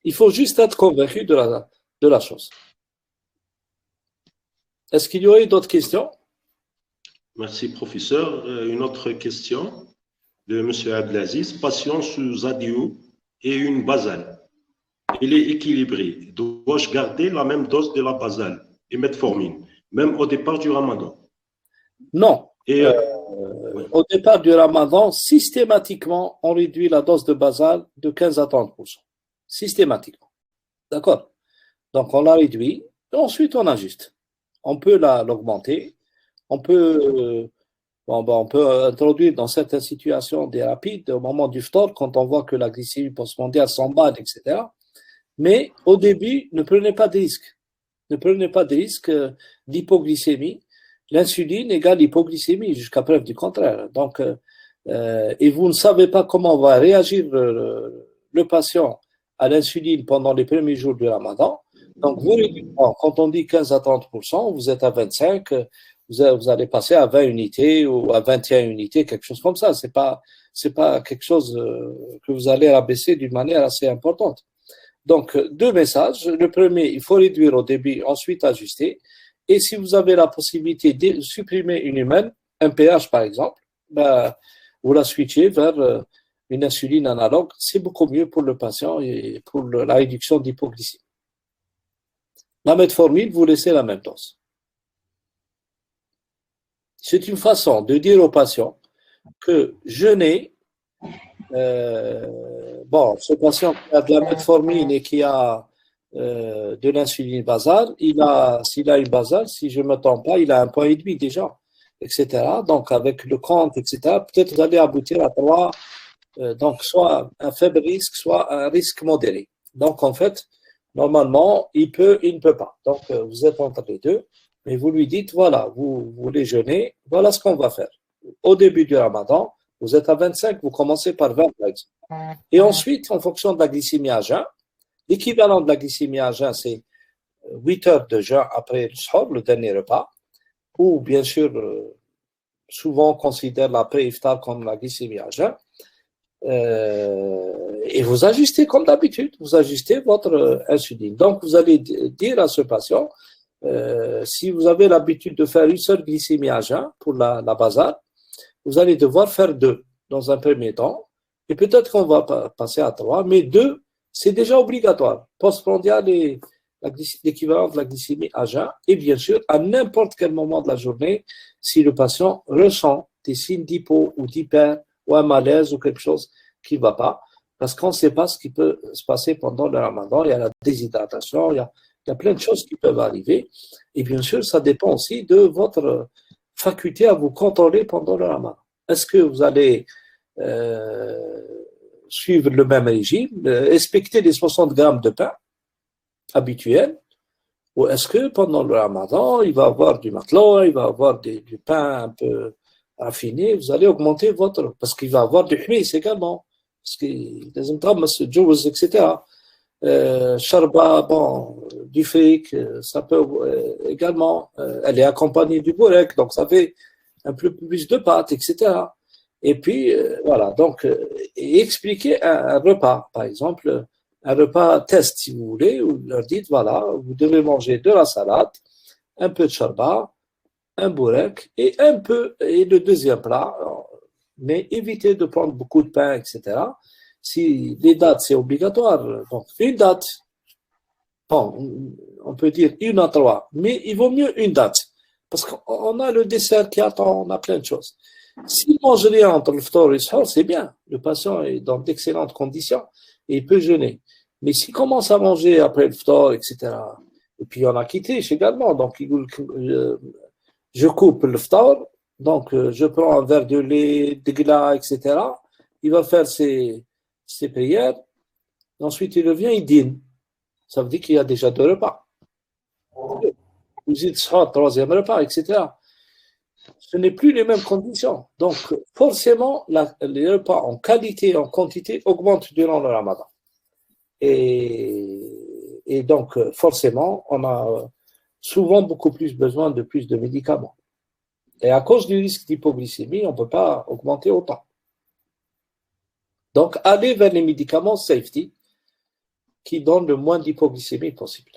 Il faut juste être convaincu de la chose. Est-ce qu'il y aurait d'autres questions? Merci, professeur. Une autre question de M. Abdelaziz. Patient sous ADO et une basale. Il est équilibré. Dois-je garder la même dose de la basale et metformine, même au départ du ramadan? Non. Et, Au départ du ramadan, systématiquement, on réduit la dose de basale de 15 à 30%. Systématiquement. D'accord? Donc, on la réduit et ensuite on ajuste. On peut l'augmenter. On peut introduire dans certaines situations des rapides au moment du phtor, quand on voit que la glycémie postmondiale s'emballe, etc. Mais au début, ne prenez pas de risques. Ne prenez pas de risques d'hypoglycémie. L'insuline égale hypoglycémie, jusqu'à preuve du contraire. Donc, et vous ne savez pas comment va réagir le patient à l'insuline pendant les premiers jours du ramadan. Donc, quand on dit 15 à 30%, vous êtes à 25, vous allez passer à 20 unités ou à 21 unités, quelque chose comme ça. C'est pas quelque chose que vous allez rabaisser d'une manière assez importante. Donc, deux messages. Le premier, il faut réduire au début, ensuite ajuster. Et si vous avez la possibilité de supprimer une humaine, un pH par exemple, ben, vous la switchez vers une insuline analogue. C'est beaucoup mieux pour le patient et pour la réduction d'hypoglycémie. La metformine, vous laissez la même dose. C'est une façon de dire au patient que jeûner, ce patient qui a de la metformine et qui a de l'insuline basale, s'il a une basale, si je ne me trompe pas, il a 1,5 point déjà, etc. Donc, avec le compte, etc., peut-être vous allez aboutir à 3, donc soit un faible risque, soit un risque modéré. Donc, en fait, normalement, il ne peut pas. Donc, vous êtes entre les deux, mais vous lui dites, voilà, vous voulez jeûner, voilà ce qu'on va faire. Au début du ramadan, vous êtes à 25, vous commencez par 20, par exemple. Et ensuite, en fonction de la glycémie à jeun, l'équivalent de la glycémie à jeun, c'est 8 heures de jeûne après le suhoor, le dernier repas, ou bien sûr, souvent on considère l'après-iftar comme la glycémie à jeun. Et vous ajustez comme d'habitude, vous ajustez votre insuline. Donc, vous allez dire à ce patient, si vous avez l'habitude de faire une seule glycémie à jeun pour la basale, vous allez devoir faire 2 dans un premier temps, et peut-être qu'on va passer à 3, mais 2, c'est déjà obligatoire. Postprandial et l'équivalent de la glycémie à jeun, et bien sûr, à n'importe quel moment de la journée, si le patient ressent des signes d'hypo ou d'hyper, ou un malaise ou quelque chose qui ne va pas, parce qu'on ne sait pas ce qui peut se passer pendant le ramadan. Il y a la déshydratation, il y a plein de choses qui peuvent arriver. Et bien sûr, ça dépend aussi de votre faculté à vous contrôler pendant le ramadan. Est-ce que vous allez suivre le même régime, respecter les 60 grammes de pain habituels, ou est-ce que pendant le ramadan, il va avoir du matelot, il va avoir du pain un peu raffiné, vous allez augmenter votre... Parce qu'il va avoir du hmis également, parce qu'il les entrames se jouent, etc. Charba, du fric, ça peut également... elle est accompagnée du bourek, donc ça fait un peu plus de pâtes, etc. Et puis, voilà, donc, et expliquer un repas, par exemple, un repas test, si vous voulez, où vous leur dites, voilà, vous devez manger de la salade, un peu de charba, un bourek et le deuxième plat, mais évitez de prendre beaucoup de pain, etc. Si les dates, c'est obligatoire, donc une date, on peut dire 1 à 3, mais il vaut mieux une date, parce qu'on a le dessert qui attend, on a plein de choses. S'il mange rien entre le phtor et le suhoor, c'est bien, le patient est dans d'excellentes conditions et il peut jeûner. Mais s'il commence à manger après le phtor, etc., et puis on a quitté également, donc je coupe le phtor, donc je prends un verre de lait, de glas, etc. Il va faire ses prières, ensuite il revient, il dîne. Ça veut dire qu'il y a déjà 2 repas. Vous dites 3e repas, etc. Ce n'est plus les mêmes conditions. Donc, forcément, les repas en qualité et en quantité augmentent durant le ramadan. Et donc, forcément, on a souvent beaucoup plus besoin de plus de médicaments. Et à cause du risque d'hypoglycémie, on ne peut pas augmenter autant. Donc, allez vers les médicaments safety qui donnent le moins d'hypoglycémie possible.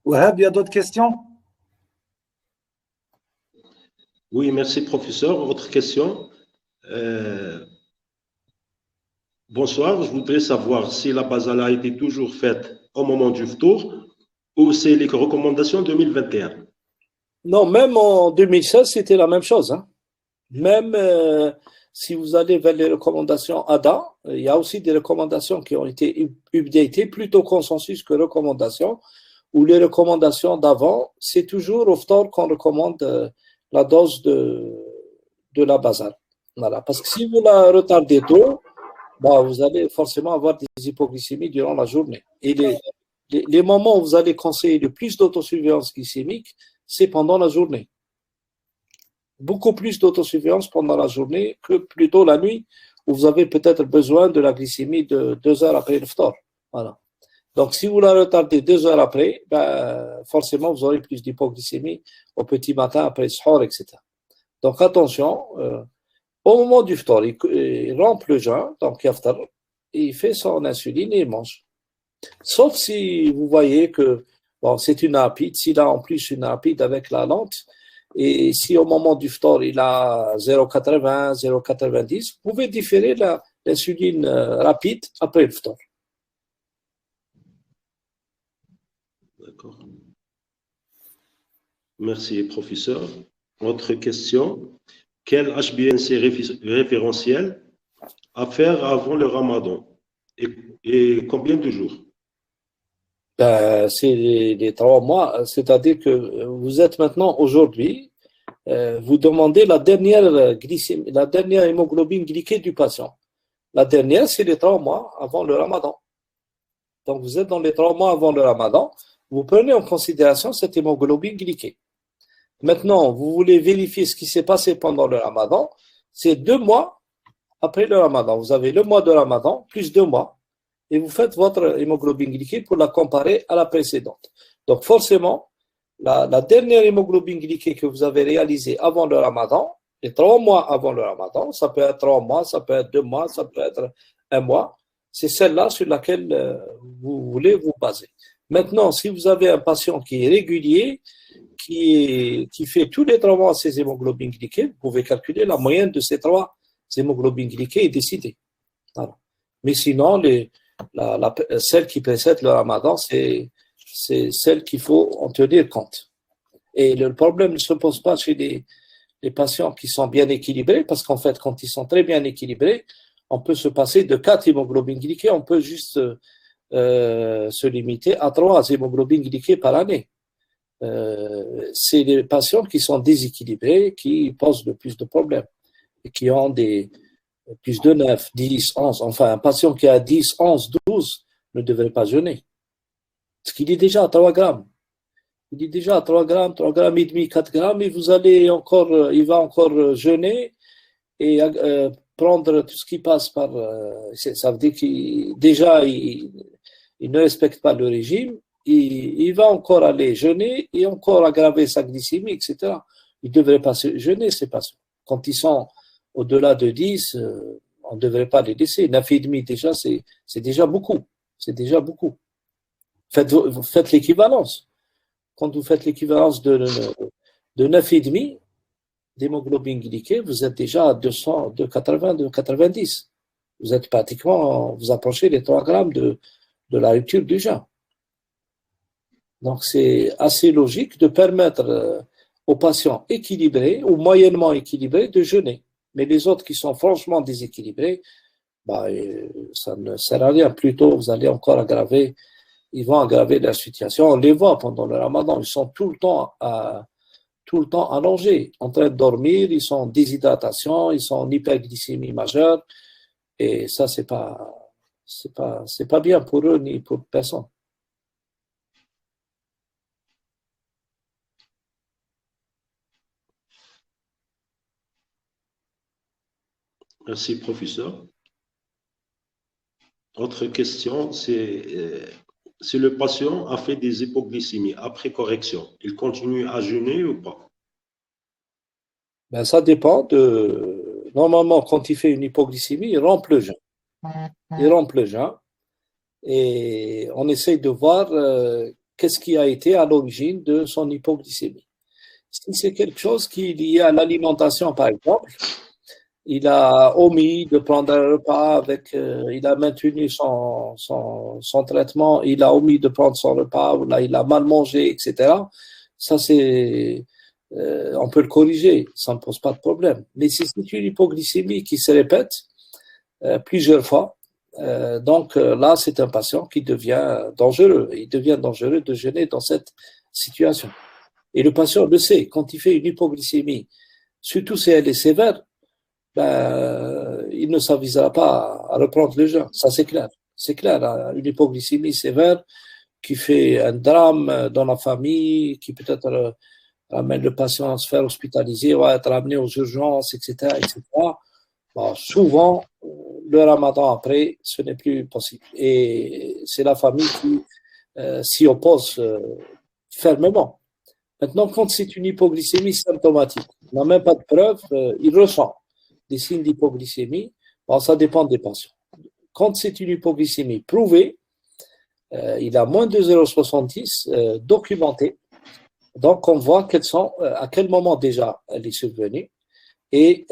Wahab, il y a d'autres questions? Oui, merci, professeur. Autre question. Bonsoir, je voudrais savoir si la basale a été toujours faite au moment du tour ou c'est les recommandations 2021. Non, même en 2016, c'était la même chose. Hein. Même si vous allez vers les recommandations ADA, il y a aussi des recommandations qui ont été updatées, plutôt consensus que recommandations, ou les recommandations d'avant, c'est toujours au phtor qu'on recommande la dose de la basale. Voilà. Parce que si vous la retardez trop, bah, vous allez forcément avoir des hypoglycémies durant la journée. Et les moments où vous allez conseiller le plus d'autosurveillance glycémique, c'est pendant la journée. Beaucoup plus d'autosurveillance pendant la journée que plutôt la nuit, où vous avez peut-être besoin de la glycémie de 2 heures après le phtor. Voilà. Donc, si vous la retardez 2 heures après, ben, forcément, vous aurez plus d'hypoglycémie au petit matin après le sahur, etc. Donc, attention, au moment du phtor, il rompt le jeûne, donc yaftar, il fait son insuline et il mange. Sauf si vous voyez que bon, c'est une rapide, s'il a en plus une rapide avec la lente, et si au moment du phtor, il a 0,80, 0,90, vous pouvez différer l'insuline rapide après le phtor. D'accord. Merci, professeur. Autre question. Quel HbA1c référentiel à faire avant le ramadan et combien de jours? Ben, c'est les 3 mois, c'est-à-dire que vous êtes maintenant aujourd'hui, vous demandez la dernière glycémie, la dernière hémoglobine glyquée du patient. La dernière, c'est les 3 mois avant le ramadan. Donc, vous êtes dans les 3 mois avant le ramadan, vous prenez en considération cette hémoglobine glyquée. Maintenant, vous voulez vérifier ce qui s'est passé pendant le ramadan, c'est 2 mois après le ramadan. Vous avez le mois de ramadan plus 2 mois et vous faites votre hémoglobine glyquée pour la comparer à la précédente. Donc, forcément, la dernière hémoglobine glyquée que vous avez réalisée avant le ramadan, les 3 mois avant le ramadan, ça peut être 3 mois, ça peut être 2 mois, ça peut être 1 mois, c'est celle-là sur laquelle vous voulez vous baser. Maintenant, si vous avez un patient qui est régulier, qui fait tous les 3 mois ses hémoglobines glyquées, vous pouvez calculer la moyenne de ces 3 hémoglobines glyquées et décider. Voilà. Mais sinon, celle qui précède le ramadan, c'est celle qu'il faut en tenir compte. Et le problème ne se pose pas chez les patients qui sont bien équilibrés, parce qu'en fait, quand ils sont très bien équilibrés, on peut se passer de 4 hémoglobines glyquées, on peut juste se limiter à 3 hémoglobines glyquées par année. C'est les patients qui sont déséquilibrés qui posent le plus de problèmes et qui ont plus de 9, 10, 11. Enfin, un patient qui a 10, 11, 12 ne devrait pas jeûner. Parce qu'il est déjà à 3 grammes. Il est déjà à 3 grammes, 3 grammes et demi, 4 grammes, et il va encore jeûner et prendre tout ce qui passe par. Ça veut dire qu'il déjà il ne respecte pas le régime, il va encore aller jeûner et encore aggraver sa glycémie, etc. Il ne devrait pas jeûner, ces patients. Quand ils sont au-delà de 10, on ne devrait pas les laisser. 9,5 déjà, c'est déjà beaucoup. C'est déjà beaucoup. Faites l'équivalence. Quand vous faites l'équivalence de 9,5 d'hémoglobine glyquée, vous êtes déjà à 200, 280, 290. Vous êtes pratiquement, vous approchez les 3 grammes de la rupture du jeûne. Donc, c'est assez logique de permettre aux patients équilibrés ou moyennement équilibrés de jeûner. Mais les autres qui sont franchement déséquilibrés, bah, ça ne sert à rien. Plutôt, vous allez encore aggraver, ils vont aggraver la situation. On les voit pendant le ramadan, ils sont tout le temps allongés, en train de dormir, ils sont en déshydratation, ils sont en hyperglycémie majeure. Et ça, c'est pas bien pour eux ni pour personne. Merci, professeur. Autre question, si le patient a fait des hypoglycémies après correction, il continue à jeûner ou pas? Ben, ça dépend de. Normalement, quand il fait une hypoglycémie, il rompt le jeûne. Il rompt le jeûne et on essaye de voir qu'est-ce qui a été à l'origine de son hypoglycémie. Si c'est quelque chose qui est lié à l'alimentation, par exemple, il a omis de prendre un repas avec, il a maintenu son traitement, il a omis de prendre son repas, ou là, il a mal mangé, etc. Ça, c'est, on peut le corriger, ça ne pose pas de problème. Mais si c'est une hypoglycémie qui se répète plusieurs fois, donc là, c'est un patient qui devient dangereux. Il devient dangereux de jeûner dans cette situation. Et le patient le sait, quand il fait une hypoglycémie, surtout si elle est sévère, ben, il ne s'avisera pas à reprendre le jeûne. Ça, c'est clair. C'est clair, hein. Une hypoglycémie sévère qui fait un drame dans la famille, qui peut-être amène le patient à se faire hospitaliser ou à être amené aux urgences, etc., etc. Bon, souvent, le ramadan après, ce n'est plus possible. Et c'est la famille qui s'y oppose fermement. Maintenant, quand c'est une hypoglycémie symptomatique, on n'a même pas de preuve, il ressent des signes d'hypoglycémie. Bon, ça dépend des patients. Quand c'est une hypoglycémie prouvée, il a moins de 0,70 documenté. Donc, on voit à quel moment déjà elle est survenue et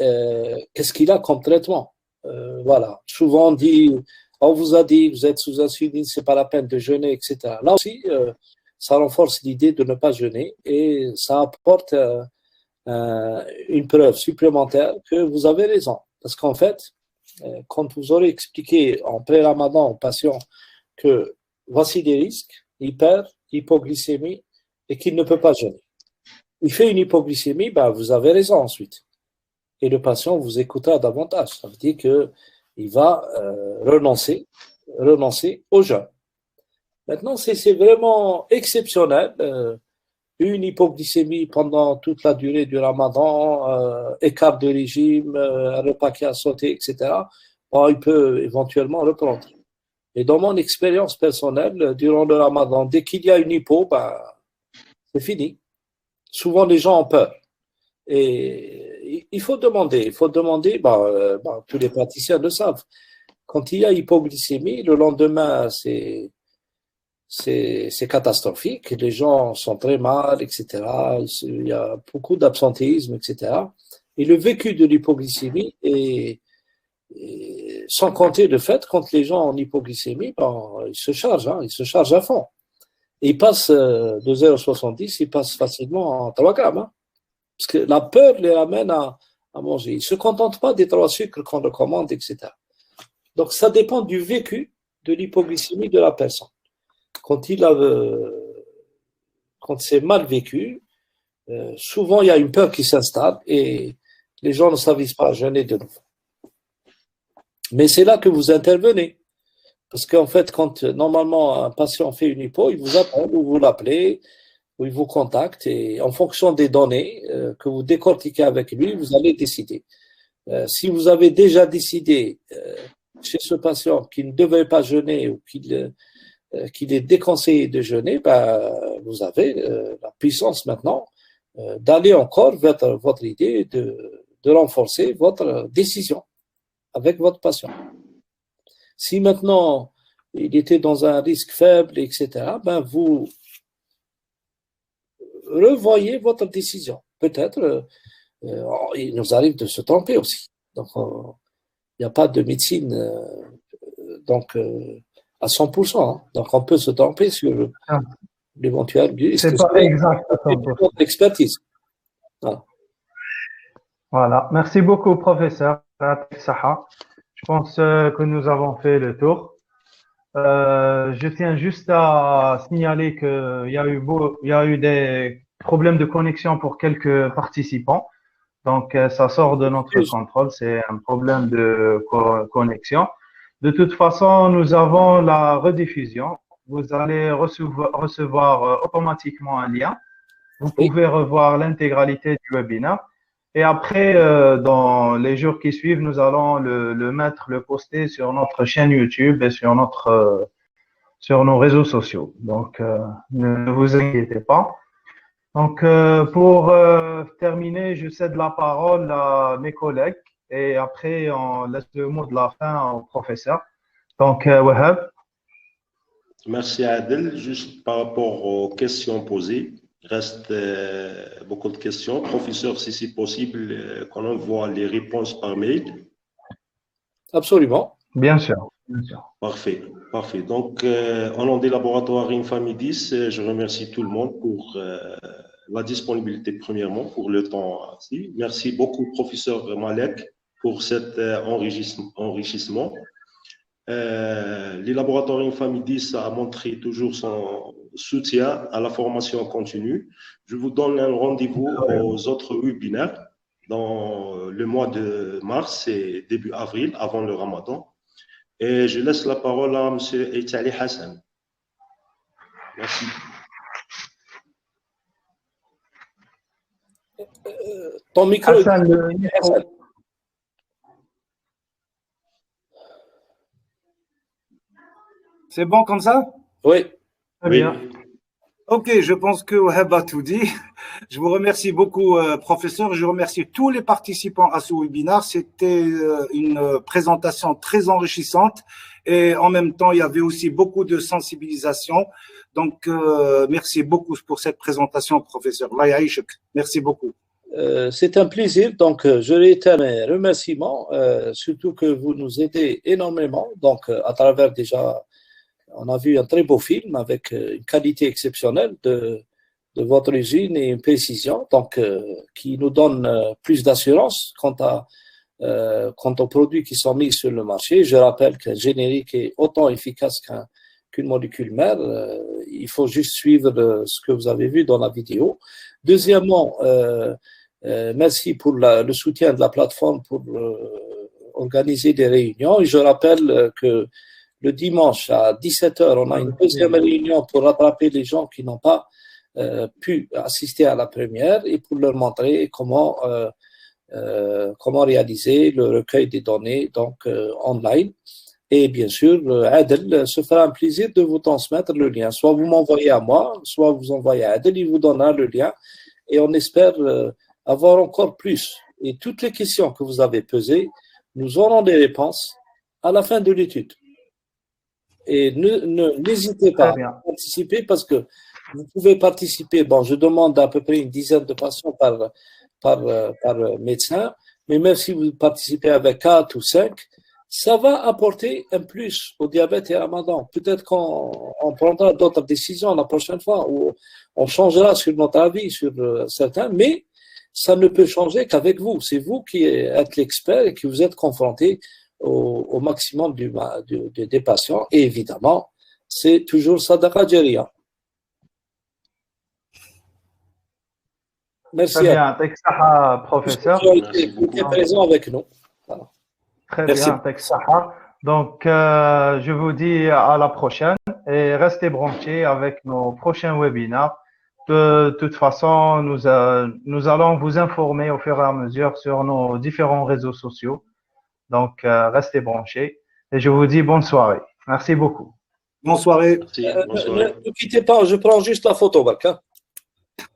qu'est-ce qu'il a comme traitement. Voilà. Souvent, on vous a dit, vous êtes sous insuline, c'est pas la peine de jeûner, etc. Là aussi, ça renforce l'idée de ne pas jeûner et ça apporte une preuve supplémentaire que vous avez raison. Parce qu'en fait, quand vous aurez expliqué en pré-ramadan aux patients que voici des risques, hypoglycémie, et qu'il ne peut pas jeûner. Il fait une hypoglycémie, ben vous avez raison ensuite. Et le patient vous écoutera davantage. Ça veut dire qu'il va renoncer au jeûne. Maintenant, c'est vraiment exceptionnel. Une hypoglycémie pendant toute la durée du ramadan, écart de régime, un repas qui a sauté, etc. Bon, il peut éventuellement reprendre. Et dans mon expérience personnelle, durant le ramadan, dès qu'il y a une hypo, ben, c'est fini. Souvent, les gens ont peur. Et il faut demander, tous les praticiens le savent. Quand il y a hypoglycémie, le lendemain, c'est catastrophique. Les gens sont très mal, etc. Il y a beaucoup d'absentéisme, etc. Et le vécu de l'hypoglycémie est sans compter le fait, quand les gens ont hypoglycémie, ben, ils se chargent à fond. Et ils passent de 0,70, ils passent facilement en 3 grammes. Hein, parce que la peur les ramène à manger. Ils ne se contentent pas des 3 sucres qu'on recommande, etc. Donc, ça dépend du vécu de l'hypoglycémie de la personne. Quand c'est mal vécu, souvent il y a une peur qui s'installe et les gens ne s'avisent pas à jeûner de nouveau. Mais c'est là que vous intervenez. Parce qu'en fait, quand normalement un patient fait une hypo, il vous appelle ou vous l'appelez ou il vous contacte et en fonction des données que vous décortiquez avec lui, vous allez décider. Si vous avez déjà décidé chez ce patient qu'il ne devrait pas jeûner ou qu'il est déconseillé de jeûner, ben, vous avez la puissance maintenant d'aller encore vers votre idée de renforcer votre décision avec votre patient. Si maintenant il était dans un risque faible, etc., ben vous revoyez votre décision. Peut-être, il nous arrive de se tromper aussi. Donc, il n'y a pas de médecine à 100%. Hein. Donc, on peut se tromper sur l'éventuel risque. C'est pas exact. Notre expertise. Voilà. Voilà. Merci beaucoup, professeur Saha. Je pense que nous avons fait le tour. Je tiens juste à signaler qu'il y a eu des problèmes de connexion pour quelques participants. Donc, ça sort de notre contrôle. C'est un problème de connexion. De toute façon, nous avons la rediffusion. Vous allez recevoir automatiquement un lien. Vous pouvez revoir l'intégralité du webinaire. Et après, dans les jours qui suivent, nous allons le mettre, le poster sur notre chaîne YouTube et sur sur nos réseaux sociaux. Donc, ne vous inquiétez pas. Donc, pour terminer, je cède la parole à mes collègues et après, on laisse le mot de la fin au professeur. Donc, Wahab. Merci Adel. Juste par rapport aux questions posées, il reste beaucoup de questions. Professeur, si c'est possible, qu'on envoie les réponses par mail. Absolument. Bien sûr, bien sûr. Parfait, parfait. Donc, au nom des laboratoires Infamy 10, je remercie tout le monde pour la disponibilité, premièrement, pour le temps assis. Merci beaucoup, professeur Malek, pour cet enrichissement. Les laboratoires Infamy 10 a montré toujours son soutien à la formation continue. Je vous donne un rendez-vous aux autres webinaires dans le mois de mars et début avril, avant le Ramadan. Et je laisse la parole à M. Eitali Hassan. Merci. Ton micro. Hassan, le micro. C'est bon comme ça? Oui. Très bien. Ok, je pense que Wahab a tout dit. Je vous remercie beaucoup, professeur. Je remercie tous les participants à ce webinaire. C'était une présentation très enrichissante et en même temps, il y avait aussi beaucoup de sensibilisation. Donc, merci beaucoup pour cette présentation, professeur. Merci beaucoup. C'est un plaisir. Donc, je réitère mes remerciements, surtout que vous nous aidez énormément. Donc, à travers déjà, on a vu un très beau film avec une qualité exceptionnelle de votre usine et une précision, donc qui nous donne plus d'assurance quant aux produits qui sont mis sur le marché. Je rappelle qu'un générique est autant efficace qu'une molécule mère. Il faut juste suivre ce que vous avez vu dans la vidéo. Deuxièmement, merci pour le soutien de la plateforme pour organiser des réunions. Et je rappelle que le dimanche à 17h, on a une deuxième réunion pour rattraper les gens qui n'ont pas pu assister à la première et pour leur montrer comment réaliser le recueil des données donc online. Et bien sûr, Adel se fera un plaisir de vous transmettre le lien. Soit vous m'envoyez à moi, soit vous envoyez à Adel, il vous donnera le lien. Et on espère avoir encore plus. Et toutes les questions que vous avez posées, nous aurons des réponses à la fin de l'étude. Et n'hésitez pas à participer parce que vous pouvez participer. Bon, je demande à peu près une dizaine de patients par médecin, mais même si vous participez avec 4 ou 5, ça va apporter un plus au diabète et à Ramadan. Peut-être qu'on prendra d'autres décisions la prochaine fois ou on changera sur notre avis sur certains, mais ça ne peut changer qu'avec vous. C'est vous qui êtes l'expert et qui vous êtes confronté au maximum des patients. Et évidemment, c'est toujours Sadaqa Jariya. Merci. Très bien, Texaha, professeur. Vous étiez présent avec nous. Voilà. Très bien, Texaha. Donc, je vous dis à la prochaine et restez branchés avec nos prochains webinaires. De toute façon, nous allons vous informer au fur et à mesure sur nos différents réseaux sociaux. Donc, restez branchés et je vous dis bonne soirée. Merci beaucoup. Bonne soirée. Ne quittez pas, je prends juste la photo, Barka.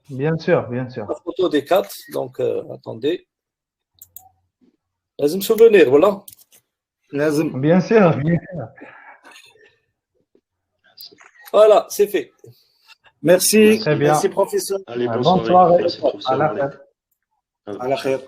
Bien sûr, bien sûr. La photo des 4, donc attendez. Laisse me souvenir, voilà. Bien sûr, bien sûr. Voilà, c'est fait. Merci. Très bien. Merci, professeur. Allez, Bonne soirée. Merci, professeur. À la khair.